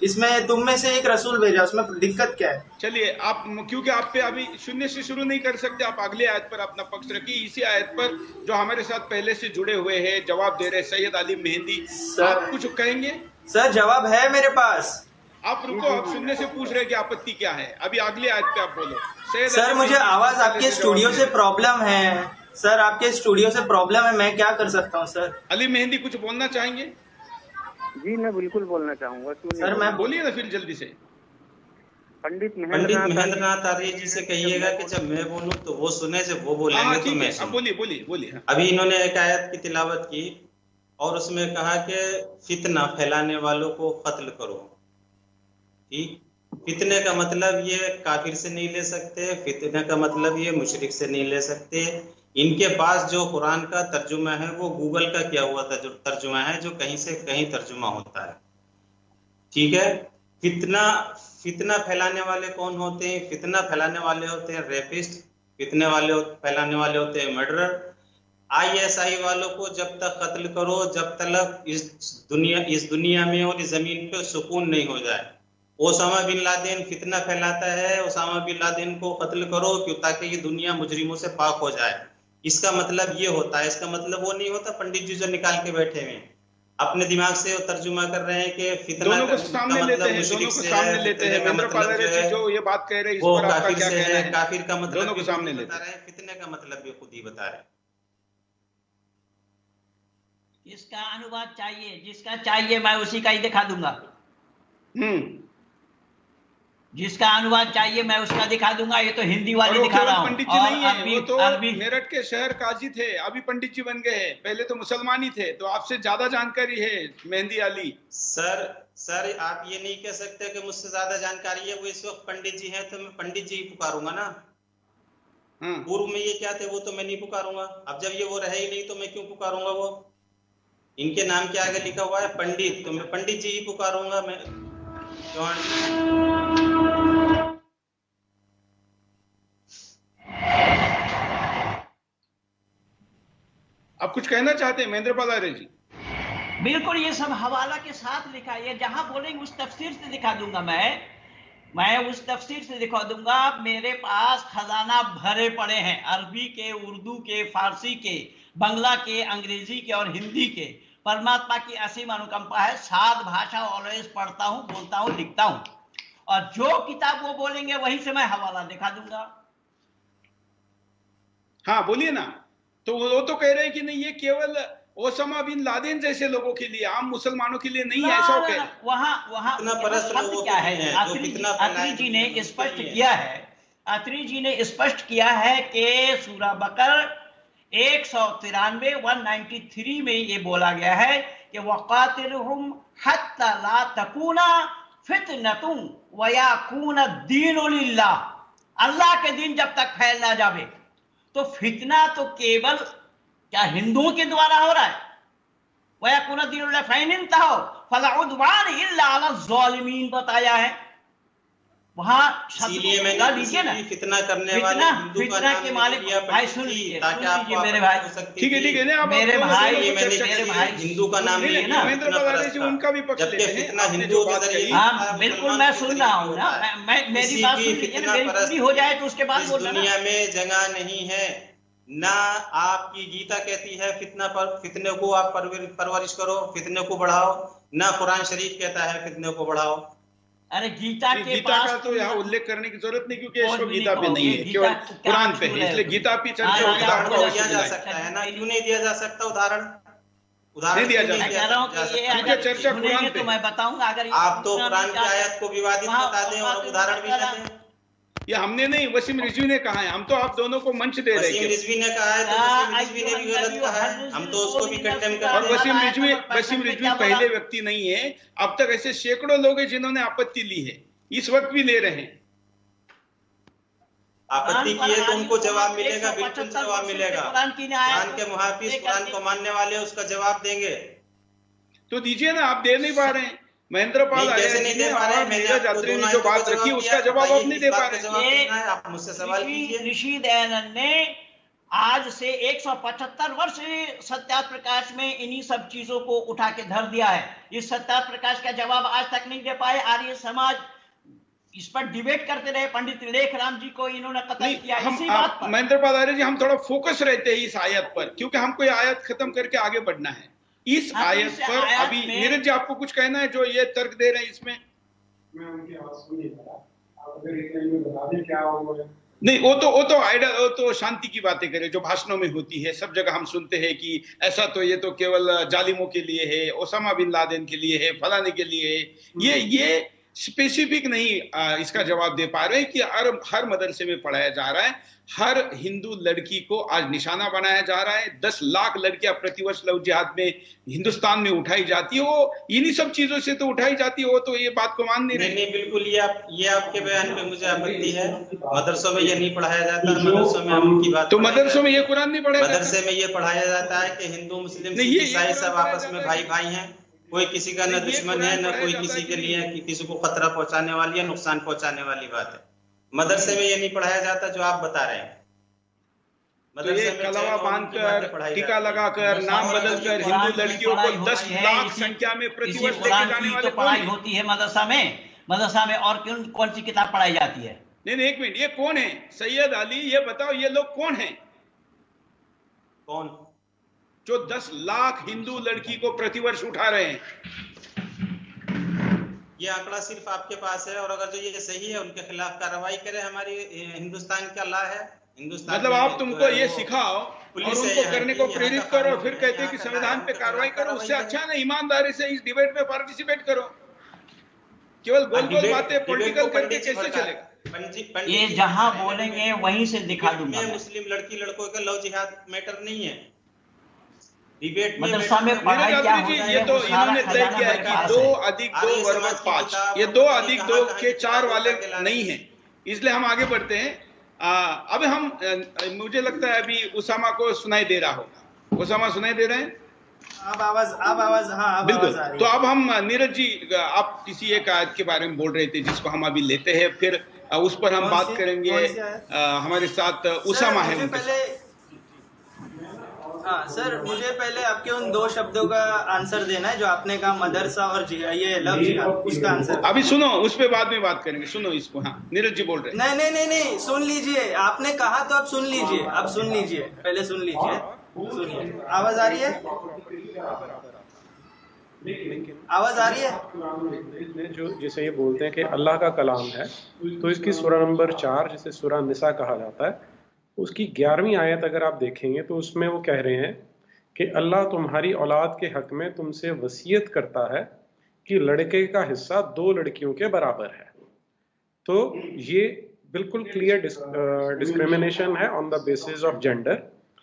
इसमें तुम में से एक रसूल भेजा, उसमें दिक्कत क्या है? चलिए, आप क्योंकि आप पे अभी शून्य से शुरू नहीं कर सकते, आप अगले आयत पर अपना पक्ष रखिए। इसी आयत पर जो हमारे साथ पहले से जुड़े हुए हैं, जवाब दे रहे सैयद अली मेहंदी, आप कुछ कहेंगे? सर जवाब है मेरे पास। आप रुको, आप शून्य से पूछ रहे हैं कि आपत्ति क्या है। अभी अगले आयत पे आप बोलो। सर मुझे आवाज आपके स्टूडियो से प्रॉब्लम है। सर आपके स्टूडियो से प्रॉब्लम है, मैं क्या कर सकता हूँ सर? अली मेहंदी कुछ बोलना चाहेंगे? जी मैं बिल्कुल बोलना चाहूंगा। सर मैं बोलिए ना फिर जल्दी से। पंडित महेंद्रनाथ आर्य जी से कहिएगा कि जब मैं बोलूं तो वो सुने, से वो बोलेंगे तो मैं सुनूं। बोलिए। अभी इन्होंने एक आयत की तिलावत की और उसमें कहा कि फितना फैलाने वालों को कत्ल करो। ठीक, फितने का मतलब ये काफिर से नहीं ले सकते, फितने का मतलब ये मुशरिक से नहीं ले सकते। इनके पास जो कुरान का तर्जुमा है वो गूगल का किया हुआ तर्जुमा है, जो कहीं से कहीं तर्जुमा होता है। ठीक है, फितना फैलाने वाले कौन होते हैं? फितना फैलाने वाले होते हैं रेपिस्ट, फैलाने वाले होते हैं मर्डरर। ISI वालों को जब तक कत्ल करो, जब तक इस दुनिया में और इस जमीन पे सुकून नहीं हो जाए। ओसामा बिन लादेन फितना फैलाता है, ओसामा बिन लादेन को कत्ल करो क्यों, ताकि ये दुनिया मुजरिमों से पाक हो जाए। इसका मतलब ये होता है, इसका मतलब वो नहीं होता पंडित जी जो निकाल के बैठे हुए। अपने दिमाग से तर्जुमा कर रहे हैं कि फितना दोनों को सामने लेते हैं, दोनों को सामने लेते हैं। महेंद्र पाल जो ये बात कह रहे हैं, इस पर आपका क्या कहना है? काफिर का मतलब दोनों को सामने लेते हैं, फितने का मतलब भी खुद ही बता रहे हैं। इसका अनुवाद चाहिए, जिसका चाहिए मैं उसी का ही दिखा दूंगा। जिसका अनुवाद चाहिए मैं उसका दिखा दूंगा। ये तो हिंदी वाले दिखा रहा हूँ। पंडित जी नहीं है, वो तो मेरठ के शहर काजी थे, अभी पंडित जी बन गए हैं, पहले तो मुसलमान ही थे, तो आपसे ज्यादा जानकारी है मेहंदी अली। सर आप ये नहीं कह सकते कि मुझसे ज्यादा जानकारी है। वो इस वक्त पंडित जी हैं तो मैं पंडित जी ही पुकारूंगा ना। पूर्व में ये क्या थे वो तो मैं नहीं पुकारूंगा। अब जब ये वो रहे ही नहीं तो मैं क्यों पुकारूंगा? वो इनके नाम के आगे लिखा हुआ है पंडित, तो मैं पंडित जी ही पुकारूंगा। मैं आप कुछ कहना चाहते हैं महेंद्र पाल आर्य जी? बिल्कुल, ये सब हवाला के साथ लिखा है। जहां बोलेंगे उस तफसीर से दिखा दूंगा। मैं उस तफसीर से दिखा दूंगा। मेरे पास खजाना भरे पड़े हैं, अरबी के, उर्दू के, फारसी के, बांग्ला के, अंग्रेजी के और हिंदी के। परमात्मा की असीम अनुकंपा है। 7 भाषा ऑलवेज पढ़ता हूं, बोलता हूं, लिखता हूं, और जो किताब वो बोलेंगे वहीं से मैं हवाला दिखा दूंगा। हाँ बोलिए ना। तो वो तो कह रहे हैं कि नहीं, ये केवल ओसामा बिन लादेन जैसे लोगों के लिए, आम मुसलमानों के लिए नहीं है, ऐसा कह। वहां क्या है, अतरी जी ने स्पष्ट किया है। अतरी जी ने स्पष्ट किया है कि सूरा बकर 193 में ये बोला गया है कि वक़ातिलहुम हत्ता ला तकूना फितनतुन व यकूना दीनु लिल्लाह। अल्लाह के दिन जब तक फैल ना जावे, तो फितना तो केवल क्या हिंदुओं के द्वारा हो रहा है। व यकूना दीनु लिल्लाह फइन इंतहू फला उद्वान इल्ला अला ज़ालिमीन बताया है। वहां इसीलिए मैंने लीजिए ना, फितना करने वाले हिंदू का नाम के मालिक भाई सुन लीजिए, ताकि आपको मेरे भाई, ठीक है आप मेरे भाई हिंदू का नाम लिए ना, उनका भी पक्ष लेते हैं। फितना हिंदुओं के जरिए। हाँ बिल्कुल, मैं सुन रहा हूँ ना, मेरी बात सुन लीजिए ना, मेरी पूरी हो जाए तो उसके बाद बोलना। दुनिया में जगह नहीं है ना। आपकी गीता कहती है फितने को आप परवरिश करो, फितने को बढ़ाओ, ना कुरान शरीफ कहता है फितने को बढ़ाओ। अरे गीता का तो यहाँ उल्लेख करने की जरूरत नहीं, क्योंकि इसको गीता पे नहीं है, केवल कुरान पे है, इसलिए गीता पे चर्चा दिया जा सकता है ना। क्यों नहीं दिया जा सकता? उदाहरण नहीं दिया जा सकता, चर्चा कुरान पे। तो मैं बताऊंगा, अगर आप तो कुरान की आयत को विवादित बता दें और उदाहरण भी न दें। ये हमने नहीं, वसीम रिजवी ने कहा है। हम तो आप दोनों को मंच दे रहे हैं। वसीम रिजवी ने कहा है तो वसीम रिजवी ने भी गलत कहा है, हम तो उसको भी कंडेम कर रहे हैं। और वसीम रिजवी पहले व्यक्ति नहीं है, अब तक ऐसे सैकड़ों लोग हैं जिन्होंने आपत्ति ली है, इस वक्त भी ले रहे हैं। आपत्ति किए तो उनको जवाब मिलेगा, बिल्कुल जवाब मिलेगा। कुरान के मुहाफिज, कुरान को मानने वाले उसका जवाब देंगे। तो दीजिए ना, आप दे नहीं पा रहे हैं। महेंद्र पाल कैसे नहीं दे पा रहे हैं? नीरज अत्री ने जो बात रखी उसका जवाब आप नहीं दे पा रहे। आप मुझसे सवाल कीजिए। ऋषि दयानंद ने आज से 175 वर्ष सत्यार्थ प्रकाश में इन्हीं सब चीजों को उठा के धर दिया है। इस सत्यार्थ प्रकाश का जवाब आज तक नहीं दे पाए। आर्य समाज इस पर डिबेट करते रहे। पंडित लेखराम जी को इन्होंने कत्ल किया इसी बात पर। महेंद्र पाल आर्य जी, हम थोड़ा फोकस रहते हैं इस आयत पर, क्योंकि हमको ये आयत खत्म करके आगे बढ़ना है। इस आयत पर अभी नीरज जी आपको कुछ कहना है जो ये तर्क दे रहे हैं इसमें? मैं उनकी आवाज सुन नहीं पा रहा, आप अगर एक लाइन में बता दें क्या हुआ। नहीं, वो तो शांति की बातें करें जो भाषणों में होती है। सब जगह हम सुनते हैं कि ऐसा तो ये तो केवल जालिमों के लिए है, ओसामा बिन लादेन के लिए है, फलाने के लिए है। ये स्पेसिफिक नहीं इसका जवाब दे पा रहे कि हर मदरसे में पढ़ाया जा रहा है। हर हिंदू लड़की को आज निशाना बनाया जा रहा है। 10 लाख लड़कियां प्रतिवर्ष लव जिहाद में हिंदुस्तान में उठाई जाती है। वो इन्हीं सब चीजों से तो उठाई जाती है। वो तो ये बात को मान नहीं रहे। नहीं, बिल्कुल ये आपके बयान पे मुझे आपत्ति है। मदरसों में ये नहीं पढ़ाया जाता। मदरसों में हम उनकी बात, तो मदरसों में ये कुरान नहीं पढ़ाया जाता। मदरसे में ये पढ़ाया जाता है कि हिंदू मुस्लिम ईसाई सब आपस में भाई भाई हैं। कोई किसी का न दुश्मन है, न कोई किसी के लिए किसी को खतरा पहुंचाने वाली या नुकसान पहुंचाने वाली बात है। मदरसे में ये नहीं पढ़ाया जाता जो आप बता रहे हैं। तो ये कलवा बांधकर, टीका लगाकर, नाम बदलकर हिंदू लड़कियों को 10 लाख संख्या में प्रतिवर्ष लेके जाने वाले पढ़ाई होती है मदरसा में और कौन सी किताब पढ़ाई जाती है? नहीं, एक मिनट, ये कौन है? सैयद अली, ये बताओ ये लोग कौन है? कौन? जो 10 लाख हिंदू लड़की को प्रतिवर्ष उठा रहे हैं। ये आंकड़ा सिर्फ आपके पास है, और अगर जो ये सही है उनके खिलाफ कार्रवाई करे। हमारी हिंदुस्तान का लॉ है, हिंदुस्तान मतलब आप तुमको ये सिखाओ और उनको करने को प्रेरित करो, फिर कहते हैं कि संविधान पे कार्रवाई करो। उससे अच्छा ना ईमानदारी से इस डिबेट में पार्टिसिपेट करो। केवल गोल गोल बातें पॉलिटिकल करके कैसे चलेगा? ये जहां बोलेंगे वहीं से दिखा दूंगा। मुस्लिम लड़की लड़कों का लव जिहाद मैटर नहीं है डिबेट में। मदरसा में पढ़ाई क्या होता है? ये तो इन्होंने तय किया है कि 2 + 2 = 5। ये 2 + 2 के 4 वाले नहीं है, इसलिए हम आगे बढ़ते हैं। अब हम मुझे लगता है अभी उसामा को सुनाई दे रहा होगा। उसामा सुनाई दे रहे हैं? अब आवाज हाँ बिल्कुल। तो अब हम नीरज जी, आप किसी एक आयत के बारे में बोल रहे थे जिसको हम अभी लेते हैं, फिर उस पर हम बात करेंगे। हमारे साथ उसामा है। हाँ सर, मुझे पहले आपके उन 2 शब्दों का आंसर देना है जो आपने कहा, मदरसा और ये लव जिहाद, उसका आंसर। अभी सुनो, उस पे बाद में बात करेंगे। सुनो इसको। हाँ नीरज जी बोल रहे हैं। नहीं, सुन लीजिए। आपने कहा तो अब सुन लीजिए, पहले सुन लीजिए। सुनिए, आवाज आ रही है? आवाज आ रही है? जो जिसे ये बोलते हैं कि अल्लाह का कलाम है, तो इसकी सूरा नंबर 4 जिसे सूरा निसा कहा जाता है, उसकी 11वीं आयत अगर आप देखेंगे तो उसमें वो कह रहे हैं कि अल्लाह तुम्हारी औलाद के हक में तुमसे वसीयत करता है कि लड़के का हिस्सा 2 लड़कियों के बराबर है। तो ये बिल्कुल क्लियर डिस्क्रिमिनेशन है on the basis of gender.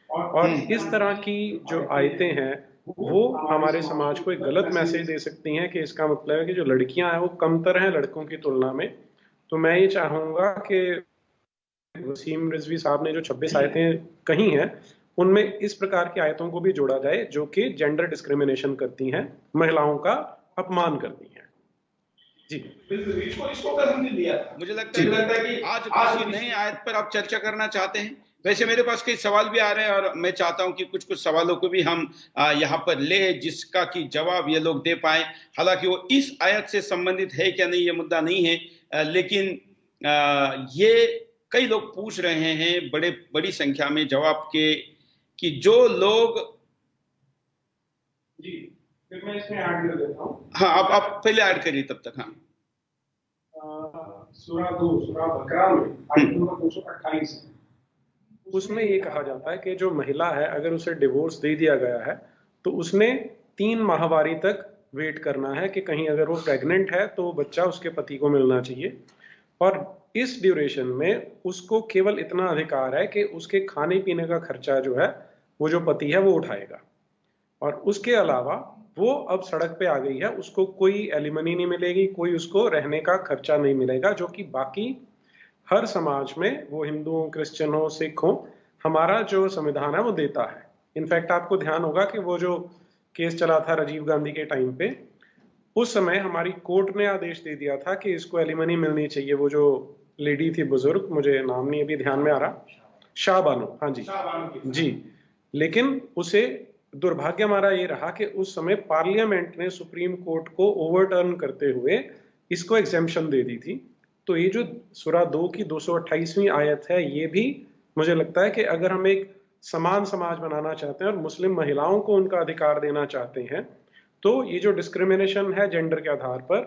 और इस तरह की जो आयतें हैं वो हमारे समाज को एक गलत मैसेज दे सकती हैं कि इसका मतलब है कि जो लड़कियां हैं वो कमतर हैं लड़कों की तुलना में। तो मैं ये चाहूंगा कि वसीम रिजवी साहब ने जो 26 आयतें कही हैं उनमें इस प्रकार की आयतों को भी जोड़ा जाए जो कि जेंडर डिस्क्रिमिनेशन करती हैं, महिलाओं का अपमान करती हैं। जी इसको कसम दिया। मुझे लगता है कि आज किसी नई आयत पर आप चर्चा करना चाहते हैं। वैसे मेरे पास कई सवाल भी आ रहे हैं और मैं चाहता हूं कि कुछ सवालों को भी हम यहाँ पर ले, जिसका कि जवाब ये लोग दे पाए। हालांकि वो इस आयत से संबंधित है क्या नहीं ये मुद्दा नहीं है, लेकिन ये कई लोग पूछ रहे हैं बड़ी संख्या में जवाब के कि जो लोग। जी फिर मैं इसमें ऐड कर देता हूँ। हाँ आप पहले ऐड करिए तब तक। हाँ सूरा बकरा में आयत नंबर 228 है, उसमें ये कहा जाता है कि जो महिला है अगर उसे डिवोर्स दे दिया गया है तो उसने 3 माहवारी तक वेट करना है कि कहीं अगर वो प्रेग्नेंट है तो बच्चा उसके पति को मिलना चाहिए। और इस ड्यूरेशन में उसको केवल इतना अधिकार है कि उसके खाने पीने का खर्चा जो है वो जो पति है वो उठाएगा। और उसके अलावा वो अब सड़क पे आ गई है, उसको कोई एलिमनी नहीं मिलेगी, कोई उसको रहने का खर्चा नहीं मिलेगा, जो कि बाकी हर समाज में, वो हिंदू हो, क्रिश्चियन हो, सिख हो, हमारा जो संविधान है वो देता है। इनफैक्ट आपको ध्यान होगा कि वो जो केस चला था राजीव गांधी के टाइम पे, उस समय हमारी कोर्ट ने आदेश दे दिया था कि इसको एलिमनी मिलनी चाहिए। वो जो लेडी थी बुजुर्ग, मुझे नाम नहीं अभी ध्यान में आ रहा, शाह बानो, हाँ जी। लेकिन उसे दुर्भाग्य हमारा ये रहा कि उस समय पार्लियामेंट ने सुप्रीम कोर्ट को ओवरटर्न करते हुए इसको एग्जेम्पशन दे दी थी। तो ये जो सूरा 2 की 228वीं आयत है, ये भी मुझे लगता है कि अगर हम एक समान समाज बनाना चाहते हैं और मुस्लिम महिलाओं को उनका अधिकार देना चाहते हैं तो ये जो डिस्क्रिमिनेशन है जेंडर के आधार पर,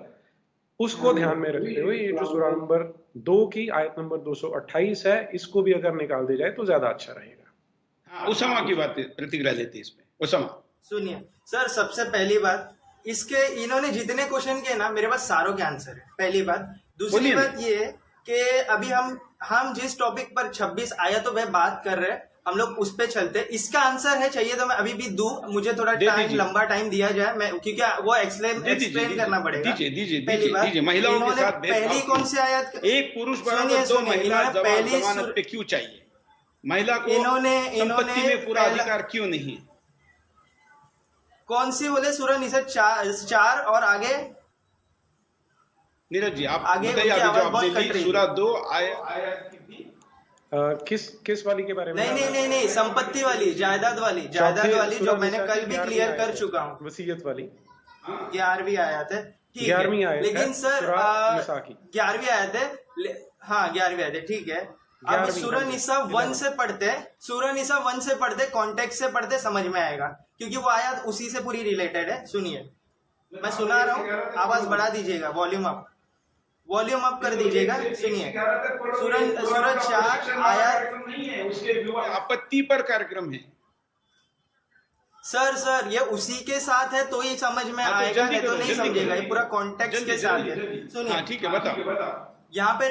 उसको ध्यान में रखते हुए ये जो सूरा नंबर 2 की आयत नंबर 228 है, इसको भी अगर निकाल दी जाए तो ज्यादा अच्छा रहेगा। उसामा की बात प्रतिक्रिया लेते हैं इसमें। उसामा सुनिए सर, सबसे पहली बात, इसके इन्होंने जितने क्वेश्चन किए ना, मेरे पास सारों के आंसर है, पहली बात। दूसरी बात ये है कि अभी हम जिस टॉपिक पर 26 आयतों पे बात कर रहे हैं, हम लोग उस पे चलते हैं। इसका आंसर है, चाहिए तो मैं अभी भी दूं, मुझे थोड़ा लंबा टाइम दिया जाए, मैं क्योंकि वो एक्सप्लेन करना पड़ेगा। दीजिए। महिलाओं के साथ पहली कौन सी आयत? एक पुरुष बराबर 2 महिला जमानत पे क्यों चाहिए? महिला को संपत्ति में पूरा अधिकार क्यों नहीं? कौन सी बोले? सूरा निसा 4 और आगे। नीरज जी आप आगे सूरा 2 आयत किस वाली के बारे में? नहीं, संपत्ति वाली, जायदाद वाली जो मैंने कल भी क्लियर कर चुका हूँ। वसीयत वाली 11वीं आयत है, ठीक है। आयत लेकिन सर 11वीं आयत है, हाँ 11वीं आयत है, ठीक है। अब सूरह निसा 1 से पढ़ते कॉन्टेक्स्ट से पढ़ते समझ में आएगा, क्योंकि वो आयत उसी से पूरी रिलेटेड है। सुनिए, मैं सुना रहा हूँ, आवाज बढ़ा दीजिएगा, वॉल्यूम अप कर दीजिएगा। सुनिए, सूरह 4 आयत, उसके आपत्ति पर कार्यक्रम है। सर ये उसी के साथ है तो ये समझ में आएगा, नहीं तो नहीं समझेगा। ये पूरा कॉन्टेक्स्ट के साथ है। सुनिए, ठीक है, बताओ। यहाँ पे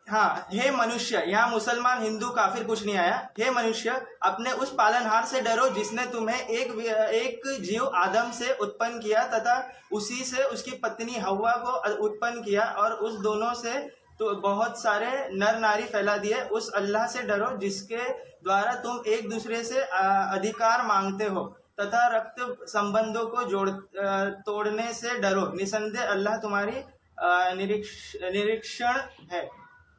हाँ, हे मनुष्य, यहाँ मुसलमान हिंदू काफिर कुछ नहीं आया। हे मनुष्य, अपने उस पालनहार से डरो जिसने तुम्हें एक जीव आदम से उत्पन्न किया तथा उसी से उसकी पत्नी हव्वा को उत्पन्न किया और उस दोनों से तो बहुत सारे नर नारी फैला दिए। उस अल्लाह से डरो जिसके द्वारा तुम एक दूसरे से अधिकार मांगते हो तथा रक्त संबंधों को तोड़ने से डरो। निसंदेह अल्लाह तुम्हारी निरीक्षण है।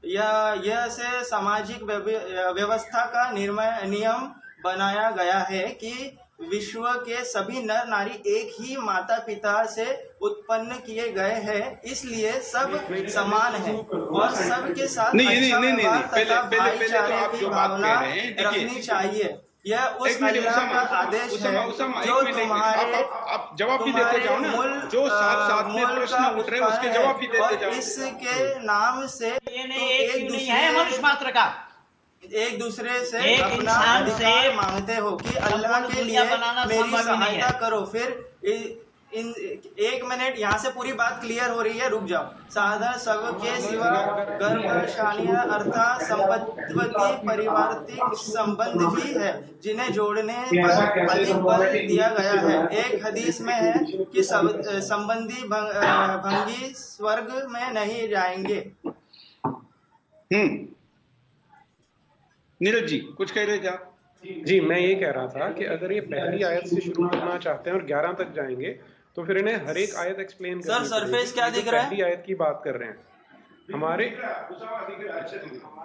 यह से सामाजिक व्यवस्था का नियम बनाया गया है कि विश्व के सभी नर नारी एक ही माता पिता से उत्पन्न किए गए हैं, इसलिए सब समान है और सबके साथ भाईचारे की भावना रखनी चाहिए। यह उस अल्लाह का आदेश है जो तुम्हारे आप जवाब भी देते जाओ ना, जो साथ में प्रश्न उठ रहे हैं उसके जवाब भी देते जाओ। इसके नाम से एक दूसरे है मनुष्य मात्र का, एक दूसरे से अपना अधिकार मांगते हो कि अल्लाह के लिए मेरी सहायता करो। फिर एक मिनट, यहाँ से पूरी बात क्लियर हो रही है, रुक जाओ। साधा सब के सिवा गर्भशालियां अर्थात संपत्ति पारिवारिक संबंध भी है जिन्हें जोड़ने पर अधिक बल दिया गया है। एक हदीस में है कि संबंधी भंगी स्वर्ग में नहीं जाएंगे। नीरज जी कुछ कह रहे थे आप? जी, मैं ये कह रहा था कि अगर ये पहली आयत से शुरू करना चाहते हैं और 11 तक जाएंगे तो फिर इन्हें हर एक आयत एक्सप्लेन करनी सर सरफेस क्या दिख रहा है? पहली आयत की बात कर रहे हैं।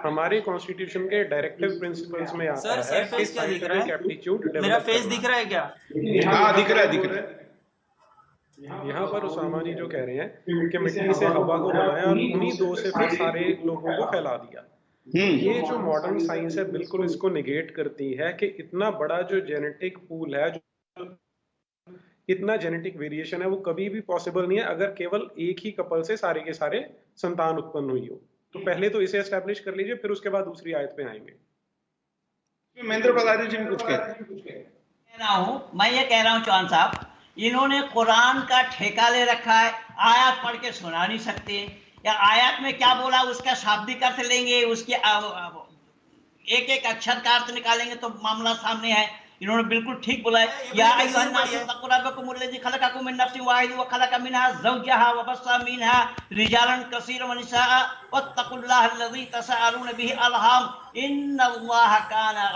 हमारे कॉन्स्टिट्यूशन के डायरेक्टिव प्रिंसिपल्स में आता है। सर सरफेस क्या दिख रहा है? मेरा फेस दिख रहा है क्या? हाँ, दिख रहा है। यहाँ पर उसामा जी जो कह रहे हैं कि मिट्टी से हवा को बनाया और उन्हीं दो से फिर सारे लोगों को फैला दिया। ये जो मॉडर्न साइंस है बिल्कुल इसको निगेट करती है कि इतना बड़ा जो जेनेटिक पूल है, जो इतना जेनेटिक वेरिएशन है, वो कभी भी पॉसिबल नहीं है अगर केवल एक ही कपल से सारे के सारे संतान उत्पन्न हुई हो। तो पहले तो इसे एस्टैब्लिश कर लीजिए, फिर उसके बाद दूसरी आयत पे आएंगे। महेंद्र प्रधान जी कुछ मैं ये कह रहा हूँ चौहान साहब, इन्होंने कुरान का ठेका ले रखा है, आयत पढ़ के सुना नहीं सकते, या आयत में क्या बोला उसका शाब्दिक अर्थ लेंगे, उसके एक एक अक्षर का अर्थ निकालेंगे तो मामला सामने है। इन्होंने बिल्कुल ठीक बोला है, या अय्युहन्नासु खलक़कुम मिन नफ्सिन वाहिदा व खलक़ मिनहा ज़ौजहा व बस्सा मिनहा रिजालन कसीरन व निसाअ वत्तक़ुल्लाह अल्लज़ी तसअलून बिही अलहम इन्नल्लाह काना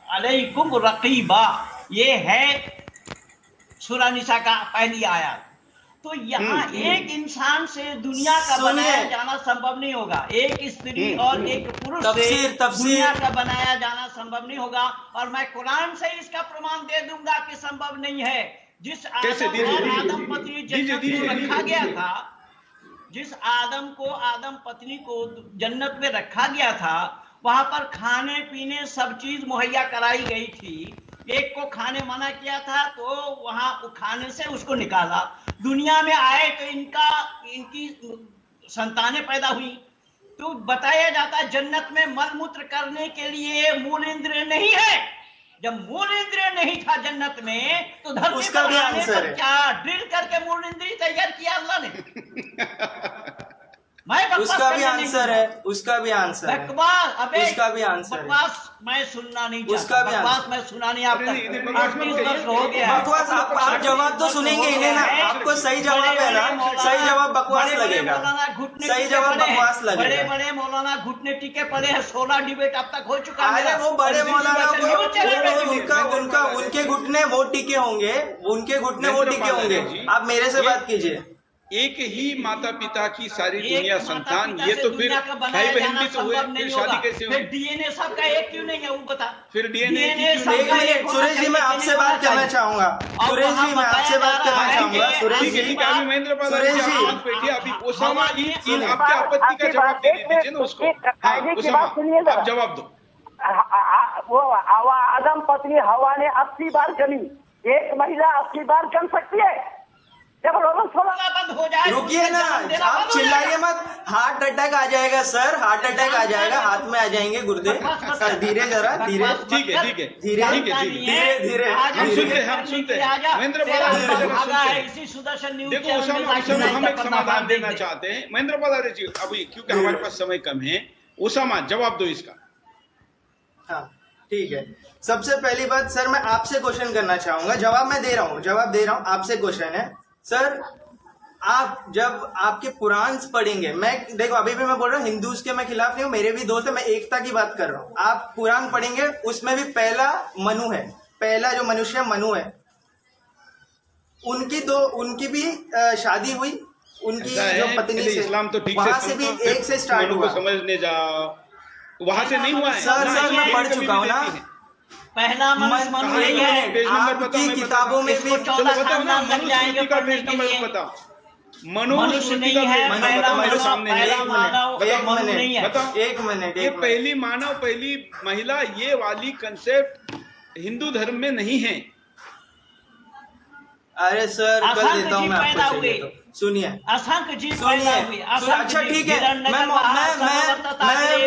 अलैकुम रक़ीबा। ये है सूरह निसा का पहली आयत। तो यहाँ एक इंसान से दुनिया का बनाया जाना संभव नहीं होगा, एक स्त्री और एक पुरुष से दुनिया का बनाया जाना संभव नहीं होगा। और मैं कुरान से इसका प्रमाण दे दूंगा कि संभव नहीं है। जिस आदम और आदम पत्नी जन्नत में रखा गया था, जिस आदम पत्नी को जन्नत में रखा गया था, वहां पर खाने पीने सब चीज मुहैया कराई गई थी। एक को खाने मना किया था तो वहां खाने से उसको निकाला। दुनिया में आए तो इनकी संतानें पैदा हुई। तो बताया जाता है जन्नत में मल मूत्र करने के लिए मूल इंद्रिय नहीं है। जब मूल इंद्रिय नहीं था जन्नत में तो धरती पर आने पर क्या ड्रिल करके मूल इंद्रिय तैयार किया अल्लाह ने? उसका भी आंसर है, उसका भी आंसर है, उसका भी आंसर है। बकवास मैं सुनना नहीं चाहता, उसका भी बकवास मैं सुना नहीं। आप तक हो गया बकवास। आप जवाब तो सुनेंगे ही नहीं ना, आपको सही जवाब है ना, सही जवाब बकवास लगेगा, सही जवाब बकवास लगेगा। बड़े बड़े मौलाना घुटने टिके पड़े हैं, 16 डिबेट अब तक हो चुका है। अरे वो बड़े मौलाना उनका उनके घुटने वो टिके होंगे, उनके घुटने वो टिके होंगे। आप मेरे से बात कीजिए। एक ही माता पिता की सारी दुनिया संतान, ये तो फिर भाई बहन भी तो हुए, फिर शादी कैसे हुई? डीएनए सबका एक क्यों नहीं है वो बता। फिर डीएनए सुरेश जी मैं आपसे बात करना चाहूंगा, सुरेश जी मैं आपसे बात करना चाहूंगा। सुरेश जी महेंद्र प्रधान जी बैठिए, अभी उसामा आपकी आपत्ति का जवाब दे दीजिए ना उसको। हाँ उसामा आप जवाब दो। वो आदम पत्नी हवा ने 80 बार जनी, एक महिला 80 बार जन सकती है? जब बंद हो जाए रुकिए ना, आप चिल्लाइए मत, हार्ट अटैक आ जाएगा सर, हार्ट अटैक आ जाएगा, हाथ में आ जाएंगे गुर्दे। धीरे जरा धीरे, ठीक है धीरे धीरे धीरे हम सुनते हैं महेंद्र पाल। देखो उसामा हम एक समाधान देना चाहते हैं महेंद्र पाल जी अभी, क्योंकि हमारे पास समय कम है। उसामा जवाब दो इसका। हाँ ठीक है। सबसे पहली बात सर, मैं आपसे क्वेश्चन करना चाहूंगा, जवाब मैं दे रहा हूँ, आपसे क्वेश्चन है सर। आप जब आपके कुरान पढ़ेंगे, मैं देखो अभी भी मैं बोल रहा हूँ हिंदूज के मैं खिलाफ नहीं हूँ, मेरे भी दोस्त है, मैं एकता की बात कर रहा हूँ। आप कुरान पढ़ेंगे उसमें भी पहला मनु है, पहला जो मनुष्य मनु है, उनकी भी शादी हुई, उनकी जो पत्नी से, इस्लाम तो ठीक वहां से भी एक से स्टार्ट हुआ। समझने जाओ, वहां से नहीं हुआ है सर मैं पढ़ चुका हूँ ना, पहला मनु यही है। आपकी किताबों में भी मनुष्य नहीं है, एक मिनट, ये पहली मानव पहली महिला ये वाली कंसेप्ट हिंदू धर्म में नहीं है। अरे सर कर देता हूँ मैं आपको, सुनिए असंख्य जी पैदा हुए। अच्छा ठीक है, मैं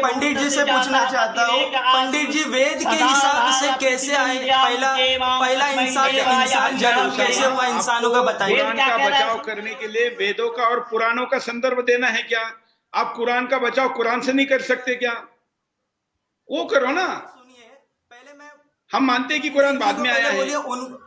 पंडित जी से पूछना चाहता हूँ, पंडित जी वेद के हिसाब से कैसे आए, पहला इंसान जन्म कैसे हुआ इंसानों का बताइए। कुरान का बचाव करने के लिए वेदों का और पुराणों का संदर्भ देना है क्या? आप कुरान का बचाव कुरान से नहीं कर सकते क्या? वो करो ना। सुनिए पहले हम मानते हैं कि कुरान बाद में आया है।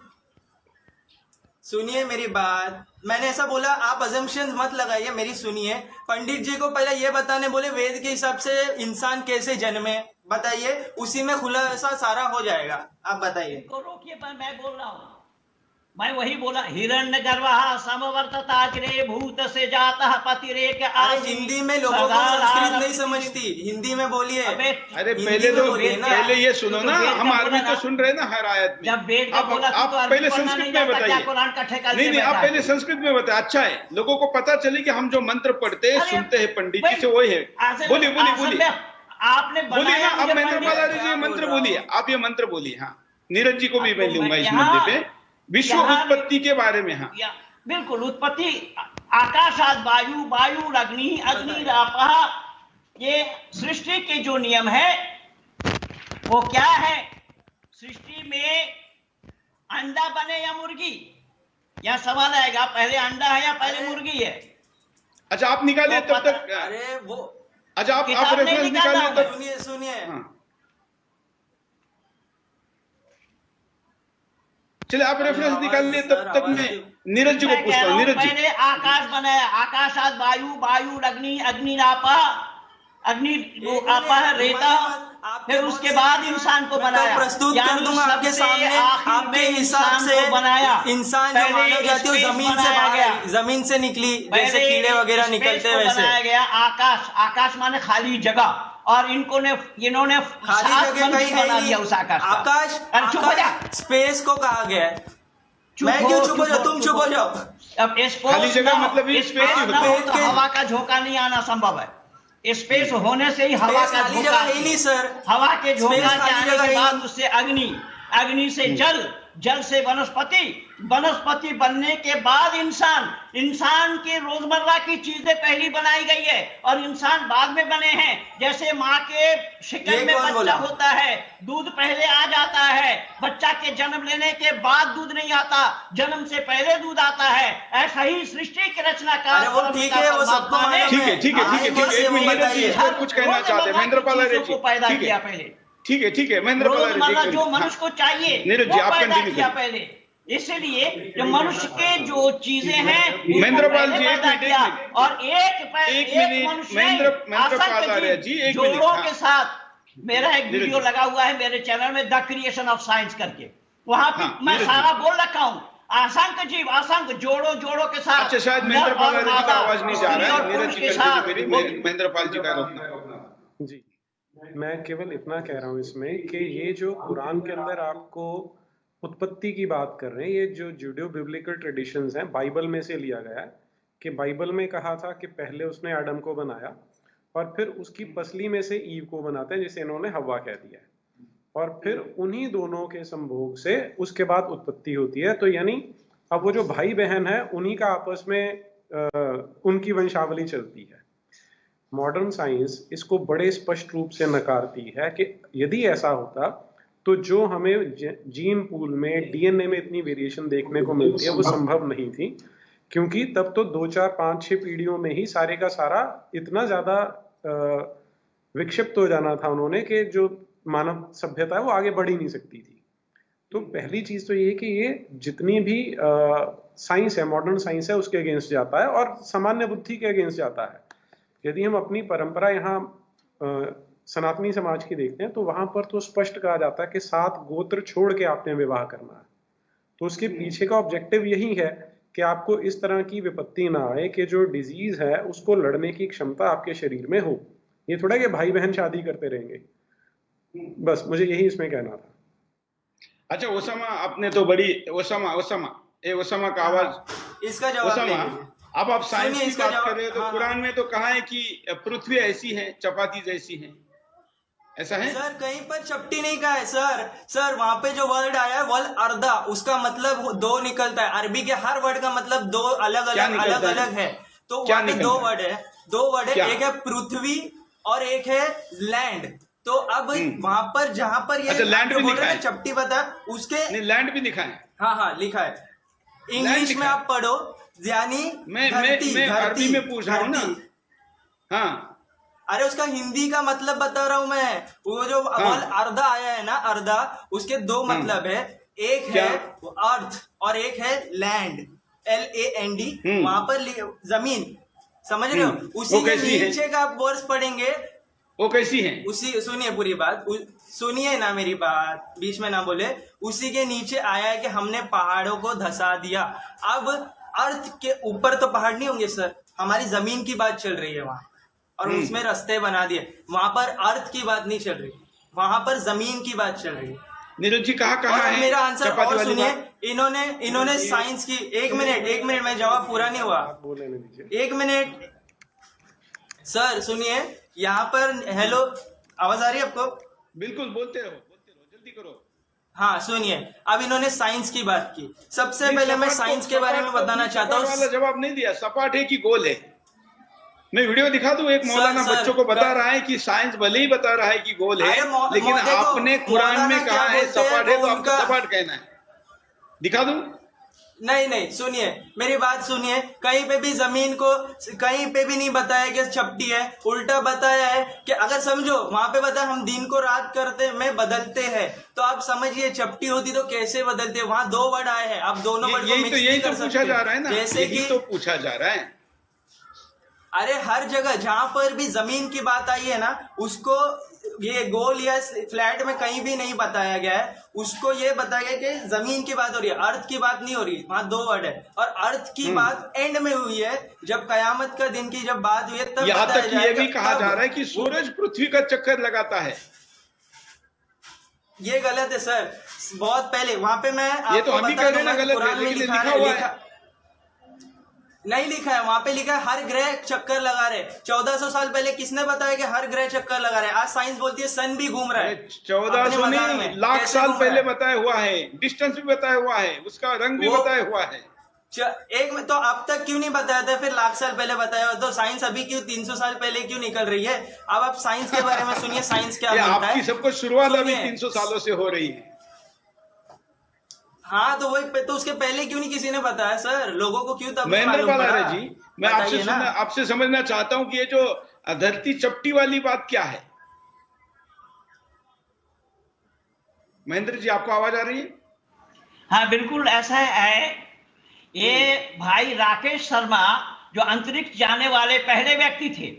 सुनिए मेरी बात, मैंने ऐसा बोला, आप अजम्पशन मत लगाइए, मेरी सुनिए। पंडित जी को पहले ये बताने बोले वेद के हिसाब से इंसान कैसे जन्मे, बताइए, उसी में खुलासा सारा हो जाएगा। आप बताइए। रोकिए, मैं बोल रहा हूँ, मैं वही बोला, हिरण्य गर्भः समवर्तता अग्रे भूत से जाता पतिरेक आसी। हिंदी में लोगों को संस्कृत नहीं समझती, हिंदी में बोलिए। अरे पहले ये सुनो ना, हम अरबी तो सुन रहे ना हर आयत में। आप पहले संस्कृत में बताइए। नहीं आप पहले संस्कृत में बताए, अच्छा है, लोगों को पता चले कि हम जो मंत्र पढ़ते हैं सुनते हैं पंडित जी से वही है। बोलिए आपने बोलिए ना, अब महेंद्र पाल जी ये मंत्र बोलिए, आप ये मंत्र बोलिए। हाँ नीरज जी को भी मैं लूंगा इस मुद्दे पे, विश्व उत्पत्ति के बारे में। हाँ बिल्कुल, उत्पत्ति आकाशात वायु, वायु अग्नि, अग्नि आपः, ये सृष्टि के जो नियम है वो क्या है? सृष्टि में अंडा बने या मुर्गी, यह सवाल आएगा, पहले अंडा है या पहले मुर्गी है? अच्छा आप निकालिए तब तक। अरे वो अच्छा आप रेफरेंस निकालिए तब। सुनिए चलिए आप रेफरेंस निकाल लिए, तब तक मैं नीरज जी को पूछता हूँ। नीरज जी, मैंने आकाश बनाया, आकाशात वायु, वायु अग्नि, अग्नि आपः, अग्नि आपः रेता, फिर उसके बाद इंसान को बनाया। प्रस्तुत कर दूंगा आपके सामने, आपके हिसाब से बनाया। इंसान जो मानव जाति है जमीन से बाहर, जमीन से निकली, जैसे कीड़े वगैरह निकलते हैं वैसे बनाया गया। आकाश, आकाश माने खाली जगह, और इन्होंने खाली जगह कहीं बना दिया उस आकाश। आकाश स्पेस को कहा गया है। मैं क्यों चुप हो जाऊं, तुम चुप हो जाओ। अब खाली जगह मतलब तो हवा का झोंका नहीं आना संभव है। स्पेस होने से ही हवा का झोंका ही नहीं सर, हवा के झोंका के आने के बाद उससे अग्नि, अग्नि से जल, जल से वनस्पति, वनस्पति बनने के बाद इंसान, इंसान के रोजमर्रा की चीजें पहली बनाई गई है और इंसान बाद में बने हैं। जैसे माँ के शिकन में बच्चा होता है, दूध पहले आ जाता है, बच्चा के जन्म लेने के बाद दूध नहीं आता, जन्म से पहले दूध आता है। ऐसा ही सृष्टि की रचना का ठीक है, वो सबको ठीक है, ठीक है, ठीक है, एक मिनट कुछ कहना चाहते हैं महेंद्र पाल जी को पैदा किया पहले। ठीक है, ठीक है महेंद्र पाल जी, जो मनुष्य को चाहिए नीरज जी आप कंटिन्यू किया पहले, इसलिए जो मनुष्य के जो चीजें हैं महेंद्र पाल जी और एक मिनट महेंद्र पाल जी एक जोड़ों के साथ मेरा एक वीडियो लगा हुआ है मेरे चैनल में, द क्रिएशन ऑफ साइंस करके, वहां पे मैं सारा बोल रखा हूँ। असंख्य जीव, असंख्य जोड़ों के साथ। अच्छा शायद महेंद्र पाल जी का आवाज नहीं जा रहा है, नीरज जी महेंद्र पाल जी का रोकना। जी मैं केवल इतना कह रहा हूँ इसमें कि ये जो कुरान के अंदर आपको उत्पत्ति की बात कर रहे हैं, ये जो जूडियो बिब्लिकल ट्रेडिशंस हैं, बाइबल में से लिया गया है, कि बाइबल में कहा था कि पहले उसने आदम को बनाया और फिर उसकी पसली में से ईव को बनाते हैं, जिसे इन्होंने हवा कह दिया है, और फिर उन्हीं दोनों के संभोग से उसके बाद उत्पत्ति होती है। तो यानी अब वो जो भाई बहन है उन्हीं का आपस में उनकी वंशावली चलती है। मॉडर्न साइंस इसको बड़े स्पष्ट रूप से नकारती है कि यदि ऐसा होता तो जो हमें जीन पूल में, डीएनए में इतनी वेरिएशन देखने को मिलती है वो संभव नहीं थी, क्योंकि तब तो 2, 4, 5, 6 पीढ़ियों में ही सारे का सारा इतना ज्यादा विक्षिप्त हो जाना था उन्होंने कि जो मानव सभ्यता है वो आगे बढ़ ही नहीं सकती थी। तो पहली चीज तो ये कि ये जितनी भी साइंस है, मॉडर्न साइंस है, उसके अगेंस्ट जाता है और सामान्य बुद्धि के अगेंस्ट जाता है। यदि हम अपनी परंपरा यहाँ सनातनी समाज की देखते हैं तो वहां पर तो स्पष्ट कहा जाता है कि 7 गोत्र छोड़ के आपने विवाह करना है। तो उसके पीछे का ऑब्जेक्टिव यही है कि आपको इस तरह की विपत्ति ना आए कि जो डिजीज है उसको लड़ने की क्षमता आपके शरीर में हो। ये थोड़ा कि भाई बहन शादी करते रहेंगे। बस मुझे यही इसमें कहना था। अच्छा ओसामा, आपने तो बड़ी ओसामा का आवाज, इसका जवाब अब आप साइंस की बात कर रहे हो तो कुरान में तो कहा है कि पृथ्वी ऐसी है, चपाती जैसी है, ऐसा है सर? कहीं पर चपटी नहीं कहा है सर वहां पे जो वर्ड आया है वल अर्दा, उसका मतलब 2 निकलता है। अरबी के हर वर्ड का मतलब 2 अलग है। तो वहां पे 2 वर्ड है, एक है पृथ्वी और एक है लैंड। तो अब वहां पर जहां पर ये लैंड भी लिखा है, चपटी बता उसके लैंड भी लिखा है। हाँ लिखा है। इंग्लिश में आप पढ़ो, यानी मैं अरबी में पूछ रहा हूँ ना। हाँ अरे उसका हिंदी का मतलब बता रहा हूं मैं। वो जो अर्धा आया है ना, अर्धा, उसके 2 मतलब है। एक है अर्थ और एक है लैंड, LAND। वहां पर जमीन, समझ रहे हो? उसी के नीचे का आप वर्ड्स पढ़ेंगे, वो कैसी है? उसी, सुनिए पूरी बात, सुनिए ना मेरी बात, बीच में ना बोले। उसी के नीचे आया है कि हमने पहाड़ों को धसा दिया। अब अर्थ के ऊपर तो पहाड़ नहीं होंगे सर, हमारी जमीन की बात चल रही है वहां, और उसमें रास्ते बना दिए। वहां पर अर्थ की बात नहीं चल रही, वहां पर जमीन की बात चल रही है। नीरज जी कहाँ है मेरा आंसर और सुनिए। इन्होंने साइंस की, एक मिनट में जवाब पूरा नहीं हुआ, 1 मिनट सर सुनिए। यहाँ पर हेलो, आवाज आ रही है आपको? बिल्कुल, बोलते रहो जल्दी करो। हाँ सुनिए, अब इन्होंने साइंस की बात की। सबसे पहले मैं साइंस के बारे में बताना चाहता हूँ। जवाब नहीं दिया, सपाट है कि गोल है? मैं वीडियो दिखा दूं, एक मौलाना बच्चों को बता रहा है कि साइंस भले ही बता रहा है कि गोल है, लेकिन आपने कुरान में कहा है सपाट है, तो आपको सपाट कहना है। दिखा दूं? नहीं, सुनिए मेरी बात सुनिए। कहीं पे भी जमीन को कहीं पे भी नहीं बताया कि चपटी है, उल्टा बताया है कि अगर समझो वहां पे बताया हम दिन को रात करते में बदलते हैं, तो आप समझिए चपटी होती तो कैसे बदलते। वहां 2 वर्ड आए हैं, आप दोनों वर्ड को मिक्स नहीं कर सकते। पूछा जा रहा है ना, जैसे कि तो पूछा जा रहा है। अरे हर जगह जहां पर भी जमीन की बात आई है ना, उसको ये गोल या फ्लैट में कहीं भी नहीं बताया गया है। उसको ये बताया गया कि जमीन की बात हो रही है, अर्थ की बात नहीं हो रही। वहां 2 वर्ड है, और अर्थ की बात एंड में हुई है, जब कयामत का दिन की जब बात हुई है तब यहाँ तक ये भी कहा जा रहा है कि सूरज पृथ्वी का चक्कर लगाता है। ये गलत है सर, बहुत पहले वहां पे मैं ये तो हम ही कह रहे हैं ना गलत है, लेकिन लिखा हुआ है। नहीं लिखा है, वहां पे लिखा है हर ग्रह चक्कर लगा रहे। 1400 साल पहले किसने बताया कि हर ग्रह चक्कर लगा रहे? आज साइंस बोलती है सन भी घूम रहा है। 1400 नहीं, लाख साल पहले बताया हुआ है, डिस्टेंस भी बताया हुआ है, उसका रंग भी बताया हुआ है। एक में तो अब तक क्यों नहीं बताया था? फिर लाख साल पहले बताया तो साइंस अभी क्यों 300 साल पहले क्यों निकल रही है? अब आप साइंस के बारे में सुनिए, साइंस क्या बोलता है। आपकी सबको शुरुआत अभी 300 सालों से हो रही है। हाँ तो वही, तो उसके पहले क्यों नहीं किसी ने बताया सर? लोगों को क्यों तब महेंद्र पालारे जी, मैं आपसे समझना चाहता हूँ कि ये जो धरती चपटी वाली बात क्या है? महेंद्र जी आपको आवाज आ रही है? हाँ बिल्कुल ऐसा है। ये भाई राकेश शर्मा जो अंतरिक्ष जाने वाले पहले व्यक्ति थे,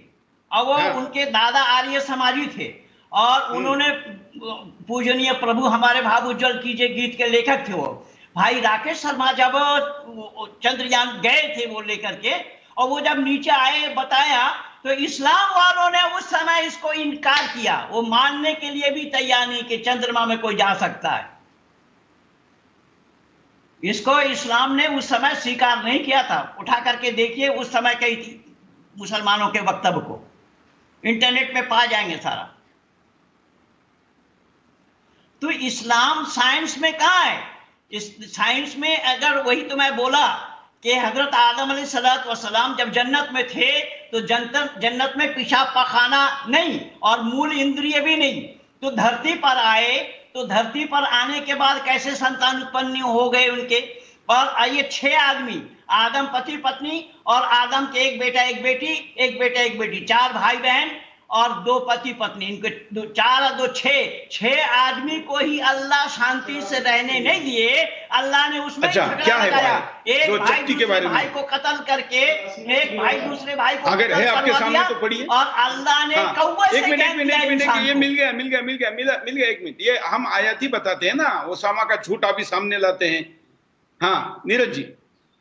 और वो उनके दादा आर्य समाजी थे, और उन्होंने पूजनीय प्रभु हमारे भाव उज्जवल कीजिए गीत के लेखक थे। वो भाई राकेश शर्मा जब चंद्रयान गए थे वो लेकर के, और वो जब नीचे आए बताया, तो इस्लाम वालों ने उस समय इसको इनकार किया। वो मानने के लिए भी तैयार नहीं कि चंद्रमा में कोई जा सकता है। इसको इस्लाम ने उस समय स्वीकार नहीं किया था। उठा करके देखिए उस समय कई मुसलमानों के वक्तव्य को, इंटरनेट पे पा जाएंगे सारा। तो इस्लाम साइंस में कहाँ है? इस साइंस में अगर वही तो मैं बोला कि हजरत आदम अलैहिस्सलाम जब जन्नत में थे तो जन्नत में पेशाब पाखाना नहीं और मूल इंद्रिय भी नहीं, तो धरती पर आए, तो धरती पर आने के बाद कैसे संतान उत्पन्न हो गए उनके। और आइए 6 आदमी, आदम पति पत्नी और आदम के एक बेटा एक बेटी, एक बेटा एक बेटी, 4 भाई बहन और 2 पति पत्नी, इनके 4 और 2 6 आदमी को ही अल्लाह शांति से रहने नहीं दिए। अल्लाह ने उसमें अच्छा, क्या है एक भाई दूसरे भाई को कत्ल करके, एक भाई दूसरे भाई को अगर है आपके सामने तो पढ़िए। और अल्लाह ने कौवे से एक मिनट ये मिल गया। एक मिनट, ये हम आयत ही बताते हैं ना, ओसामा का झूठ आप भी सामने लाते हैं। हाँ नीरज जी,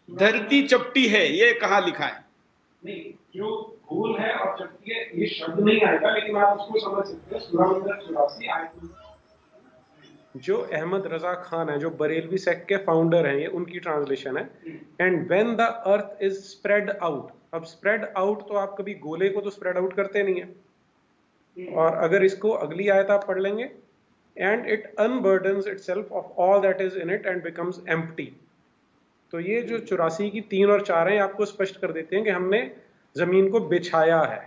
धरती चपटी है ये कहाँ लिखा है? नहीं, जो गोल है और चपटी है ये शब्द नहीं आएगा, लेकिन आप उसको समझ सकते हैं। सूरह नंबर 84 आयत जो अहमद रजा खान है, जो बरेलवी सेक्ट के फाउंडर हैं, ये उनकी ट्रांसलेशन है। And when the earth is spread out. अब स्प्रेड आउट तो आप कभी गोले को तो स्प्रेड आउट करते नहीं है। और अगर इसको अगली आयत आप पढ़ लेंगे, and it unburdens itself of all that is in it and becomes empty. तो ये जो 84 की 3 और 4 है आपको स्पष्ट कर देते हैं कि हमने जमीन को बिछाया है।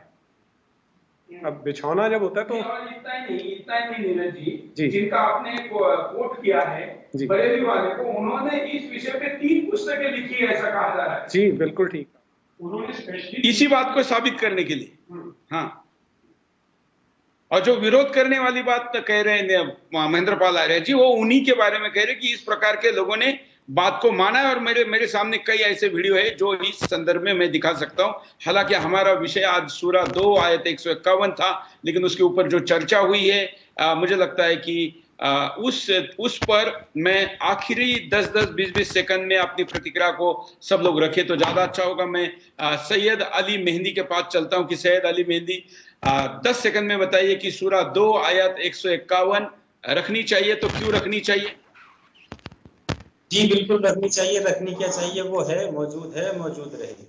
अब बिछौना जब होता है तो इतना ही नहीं नीरज जी, जिनका आपने कोट किया है बरेली वाले को, उन्होंने इस विषय पे 3 पुस्तकें लिखी है, ऐसा कहा जा रहा है। जी बिल्कुल ठीक, उन्होंने इसी बात को साबित करने के लिए। हाँ, और जो विरोध करने वाली बात कह रहे हैं महेंद्र पाल आर्य जी, वो उन्हीं के बारे में कह रहे हैं कि इस प्रकार के लोगों ने बात को माना है। और मेरे सामने कई ऐसे वीडियो है जो इस संदर्भ में मैं दिखा सकता हूं। हालांकि हमारा विषय आज सूरा 2 आयत 151 था, लेकिन उसके ऊपर जो चर्चा हुई है मुझे लगता है कि उस पर मैं आखिरी 10-20 सेकंड में अपनी प्रतिक्रिया को सब लोग रखे तो ज्यादा अच्छा होगा। मैं सैयद अली मेहंदी के पास चलता हूं कि सैयद अली मेहंदी 10 सेकंड में बताइए कि सूरा 2 आयत 151 रखनी चाहिए तो क्यों रखनी चाहिए? जी बिल्कुल रखनी चाहिए। रखनी क्या चाहिए, वो है, मौजूद रहेगी।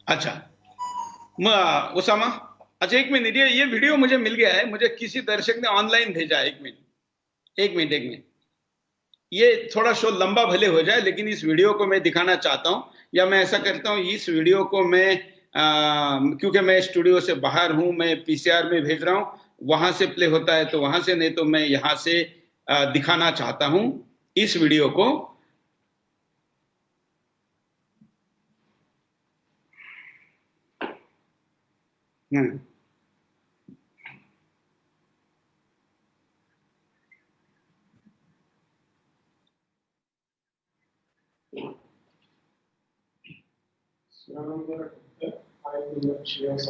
अच्छा उसामा, अच्छा एक मिनट, ये वीडियो मुझे मिल गया है, मुझे किसी दर्शक ने ऑनलाइन भेजा है। एक मिनट, ये थोड़ा शो लंबा भले हो जाए, लेकिन इस वीडियो को मैं दिखाना चाहता हूं। या मैं ऐसा करता हूं, इस वीडियो को मैं क्योंकि मैं स्टूडियो से बाहर हूं, मैं पीसीआर में भेज रहा हूं, वहां से प्ले होता है तो वहां से, नहीं तो मैं यहां से दिखाना चाहता हूं इस वीडियो को।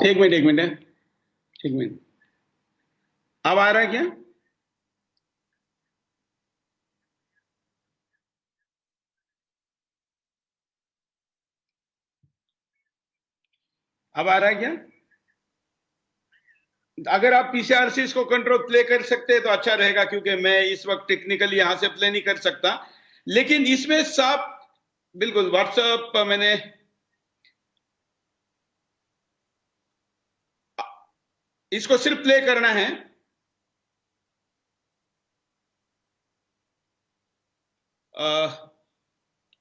एक मिनट, अब आ रहा है क्या? अब आ रहा है क्या? अगर आप पीसीआर से इसको कंट्रोल प्ले कर सकते हैं तो अच्छा रहेगा, क्योंकि मैं इस वक्त टेक्निकली यहां से प्ले नहीं कर सकता। लेकिन इसमें साफ बिल्कुल व्हाट्सएप पर मैंने इसको सिर्फ प्ले करना है।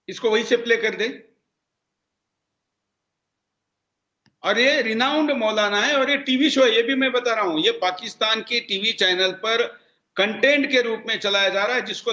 इसको वहीं से प्ले कर दे। और ये रिनाउंड मौलाना है और ये टीवी शो है, ये भी मैं बता रहा हूं, ये पाकिस्तान के टीवी चैनल पर कंटेंट के रूप में चलाया जा रहा है, जिसको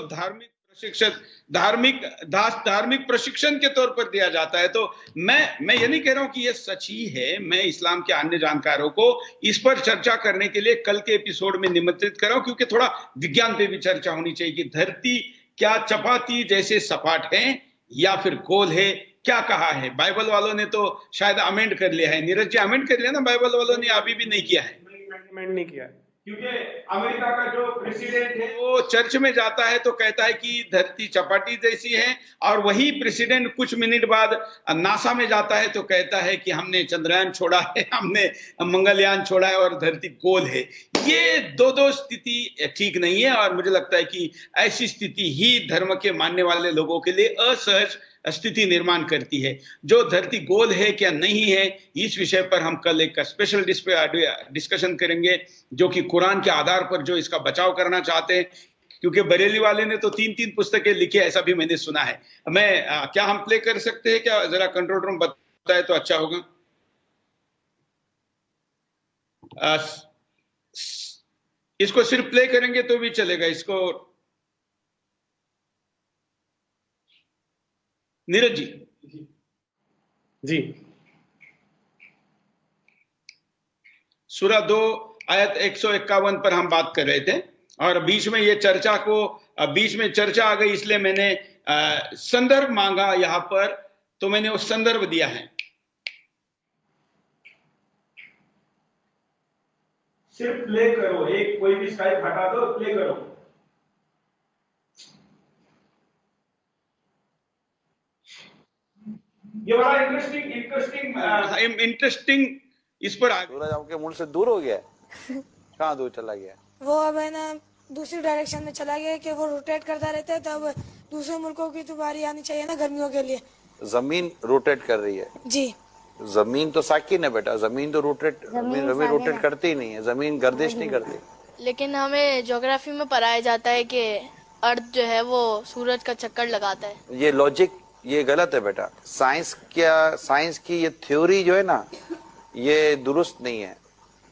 धार्मिक प्रशिक्षण के तौर पर दिया जाता है। तो मैं ये नहीं कह रहा हूं कि ये सच ही है। मैं इस्लाम के अन्य जानकारों को इस पर चर्चा करने के लिए कल के एपिसोड में निमंत्रित कर रहा हूं, क्योंकि थोड़ा विज्ञान पे भी चर्चा होनी चाहिए कि धरती क्या चपाती जैसे सपाट है या फिर गोल है। क्या कहा है बाइबल वालों ने? तो शायद अमेंड कर लिया है। नीरज जी अमेंड कर लिया ना बाइबल वालों ने? अभी भी नहीं किया है, अमेंड नहीं किया है, क्योंकि अमेरिका का जो प्रेसिडेंट है वो चर्च में जाता है तो कहता है कि धरती चपाटी जैसी है, और वही प्रेसिडेंट कुछ मिनट बाद नासा में जाता है तो कहता है कि हमने चंद्रयान छोड़ा है, हमने मंगलयान छोड़ा है और धरती गोल है। ये दो स्थिति ठीक नहीं है, और मुझे लगता है कि ऐसी स्थिति ही धर्म के मानने वाले लोगों के लिए असहज स्थिति निर्माण करती है। जो धरती गोल है क्या नहीं है, इस विषय पर हम कल एक स्पेशल डिस्कशन करेंगे, जो कि कुरान के आधार पर जो इसका बचाव करना चाहते हैं, क्योंकि बरेली वाले ने तो 3-3 पुस्तकें लिखी, ऐसा भी मैंने सुना है। क्या हम प्ले कर सकते हैं क्या? जरा कंट्रोल रूम बताए तो अच्छा होगा। इसको सिर्फ प्ले करेंगे तो भी चलेगा। इसको नीरज जी सूरा 2 आयत 151 पर हम बात कर रहे थे, और बीच में चर्चा आ गई, इसलिए मैंने संदर्भ मांगा यहाँ पर, तो मैंने वो संदर्भ दिया है। सिर्फ प्ले करो, एक कोई भी स्काइप हटा दो, प्ले करो। ये बड़ा इंटरेस्टिंग इस पर सूरज आपके मुल्क से दूर हो गया कहाँ दूर चला गया? वो अब है ना दूसरी डायरेक्शन में चला गया कि वो रोटेट करता रहता है, तो अब दूसरे मुल्कों की तो बारी आनी चाहिए ना गर्मियों के लिए। जमीन रोटेट कर रही है जी। जमीन तो साकिन है बेटा, जमीन तो रोटेट करती ही नहीं है, जमीन गर्दिश नहीं करती। लेकिन हमें ज्योग्राफी में पढ़ाया जाता है कि अर्थ जो है वो सूरज का चक्कर लगाता है। ये लॉजिक ये गलत है बेटा। साइंस की ये थ्योरी जो है ना, ये दुरुस्त नहीं है।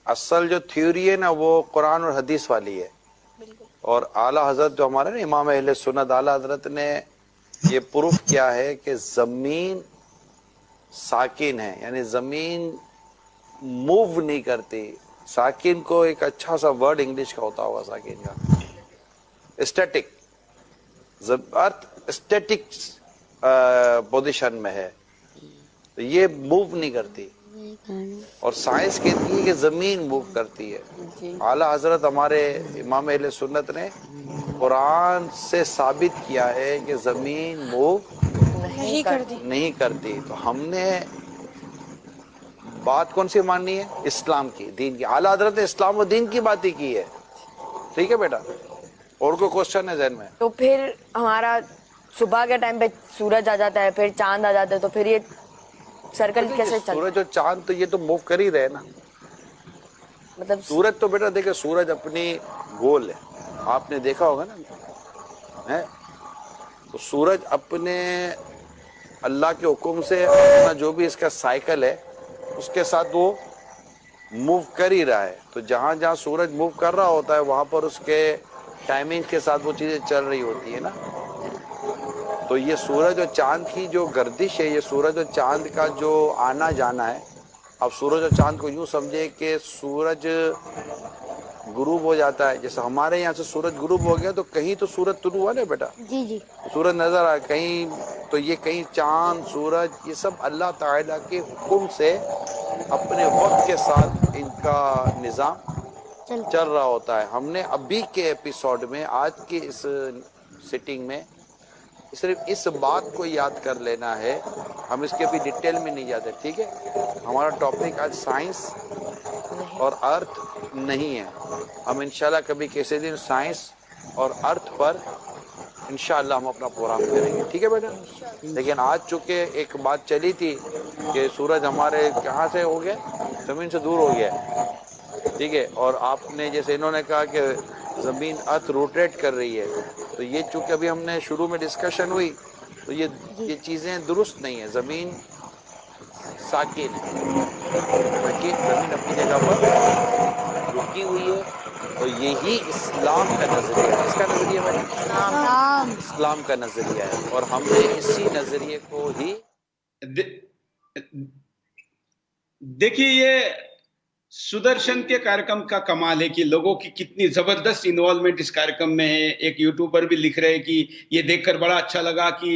असल जो थ्योरी है ना, वो कुरान और हदीस वाली है। और आला हजरत जो हमारे ना इमाम अहले सुन्नत आला हजरत ने ये प्रूफ किया है कि जमीन साकिन है, यानी जमीन मूव नहीं करती। साकिन को एक अच्छा सा वर्ड इंग्लिश का होता होगा साकिन का, स्टैटिक। अर्थ स्टैटिक पोजीशन में है, तो ये मूव नहीं करती। और साइंस कहती है कि जमीन मूव करती है। आला हजरत हमारे इमाम अहले सुन्नत ने कुरान से साबित किया है कि जमीन मूव नहीं करती। तो हमने बात कौन सी माननी है? इस्लाम की, दीन की। आला हजरत ने इस्लाम और दीन की बात ही की है। ठीक है बेटा, और कोई क्वेश्चन है जहन में? तो फिर हमारा सुबह के टाइम पे सूरज आ जाता है, फिर चांद आ जाता है, तो फिर ये सर्कल कैसे चलता है? सूरज और चांद तो ये तो मूव कर ही रहे ना। मतलब सूरज तो बेटा देखिए, सूरज अपनी गोल है, आपने देखा होगा ना है। तो सूरज अपने अल्लाह के हुक्म से अपना जो भी इसका साइकिल है उसके साथ वो मूव कर ही रहा है। तो जहाँ जहाँ सूरज मूव कर रहा होता है वहां पर उसके टाइमिंग के साथ वो चीजें चल रही होती है ना। तो ये सूरज और चांद की जो गर्दिश है, ये सूरज और चांद का जो आना जाना है। अब सूरज और चांद को यूं समझे कि सूरज गुरूब हो जाता है, जैसे हमारे यहाँ से सूरज गुरूब हो गया तो कहीं तो सूरज तुलू हुआ ना बेटा। जी जी। सूरज नजर आया कहीं, तो ये कहीं चांद सूरज ये सब अल्लाह ताला के हुक्म से अपने वक्त के साथ इनका निज़ाम चल रहा होता है। हमने अभी के एपिसोड में, आज की इस सिटिंग में सिर्फ इस बात को याद कर लेना है, हम इसके अभी डिटेल में नहीं जाते। ठीक है, हमारा टॉपिक आज साइंस और अर्थ नहीं है। हम इंशाल्लाह कभी किसी दिन साइंस और अर्थ पर इंशाल्लाह हम अपना प्रोग्राम करेंगे। ठीक है बेटा। लेकिन आज चूंकि एक बात चली थी कि सूरज हमारे कहाँ से हो गया, जमीन से दूर हो गया। ठीक है, और आपने जैसे इन्होंने कहा कि जमीन अर्थ रोटेट कर रही है, तो ये चूंकि अभी हमने शुरू में डिस्कशन हुई, तो ये चीजें दुरुस्त नहीं है। जमीन साकिन है, जमीन अपनी जगह पर रुकी हुई है। तो यही इस्लाम का नजरिया है। इसका नजरिया है इस्लाम का नजरिया है, और हमने इसी नजरिए को ही देखिए। ये सुदर्शन के कार्यक्रम का कमाल है कि लोगों की कितनी जबरदस्त इन्वॉल्वमेंट इस कार्यक्रम में है। एक यूट्यूबर भी लिख रहे हैं कि ये देखकर बड़ा अच्छा लगा कि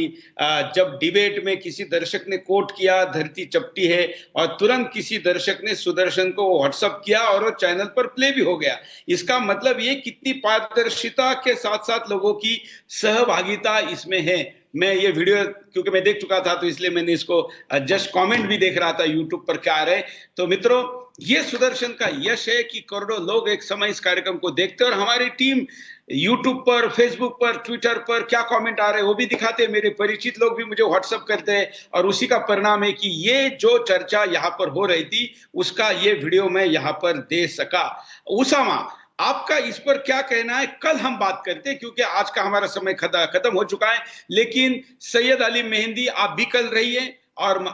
जब डिबेट में किसी दर्शक ने कोट किया धरती चपटी है, और तुरंत किसी दर्शक ने सुदर्शन को व्हाट्सएप किया और वो चैनल पर प्ले भी हो गया। इसका मतलब ये कितनी पारदर्शिता के साथ साथ लोगों की सहभागिता इसमें है। मैं ये वीडियो क्योंकि मैं देख चुका था तो इसलिए मैंने इसको जस्ट कमेंट भी देख रहा था यूट्यूब पर क्या आ रहे। तो मित्रों, ये सुदर्शन का यश है कि करोड़ों लोग एक समय इस कार्यक्रम को देखते हैं और हमारी टीम यूट्यूब पर, फेसबुक पर, ट्विटर पर क्या कमेंट आ रहे हैं वो भी दिखाते हैं। मेरे परिचित लोग भी मुझे व्हाट्सएप करते हैं और उसी का परिणाम है कि ये जो चर्चा यहाँ पर हो रही थी उसका ये वीडियो मैं यहाँ पर दे सका। उसामा, आपका इस पर क्या कहना है? कल हम बात करते हैं क्योंकि आज का हमारा समय खत्म हो चुका है, लेकिन सैयद अली मेहंदी आप भी कल रहिए और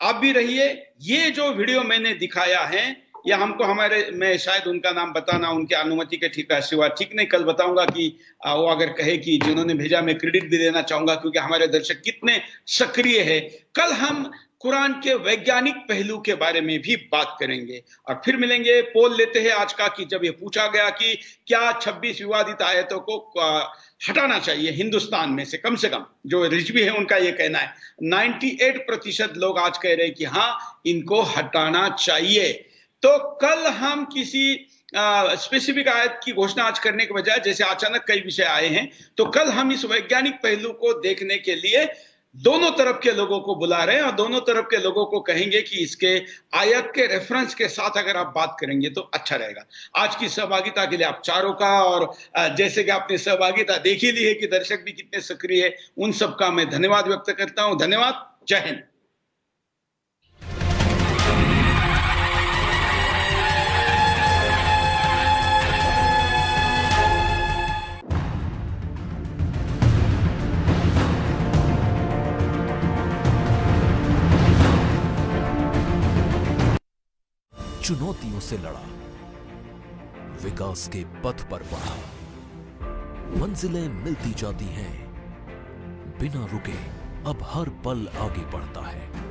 आप भी रहिए। ये जो वीडियो मैंने दिखाया है या हमको मैं शायद उनका नाम बताना उनकी अनुमति के ठीक नहीं, कल बताऊंगा कि वो अगर कहे कि जिन्होंने भेजा मैं क्रेडिट भी देना चाहूंगा क्योंकि हमारे दर्शक कितने सक्रिय है। कल हम कुरान के वैज्ञानिक पहलू के बारे में भी बात करेंगे और फिर मिलेंगे। पोल लेते हैं आज का कि जब ये पूछा गया कि क्या 26 विवादित आयतों को हटाना चाहिए हिंदुस्तान में से कम जो रिजवी है उनका ये कहना है, 98% लोग आज कह रहे हैं कि हाँ इनको हटाना चाहिए। तो कल हम किसी स्पेसिफिक आयत की घोषणा आज करने के बजाय जैसे अचानक कई विषय आए हैं, तो कल हम इस वैज्ञानिक पहलू को देखने के लिए दोनों तरफ के लोगों को बुला रहे हैं और दोनों तरफ के लोगों को कहेंगे कि इसके आयत के रेफरेंस के साथ अगर आप बात करेंगे तो अच्छा रहेगा। आज की सहभागिता के लिए आप चारों का, और जैसे कि आपने सहभागिता देख ही ली है कि दर्शक भी कितने सक्रिय है, उन सबका मैं धन्यवाद व्यक्त करता हूं। धन्यवाद, जय हिंद। चुनौतियों से लड़ा, विकास के पथ पर बढ़ा, मंजिलें मिलती जाती हैं, बिना रुके अब हर पल आगे बढ़ता है।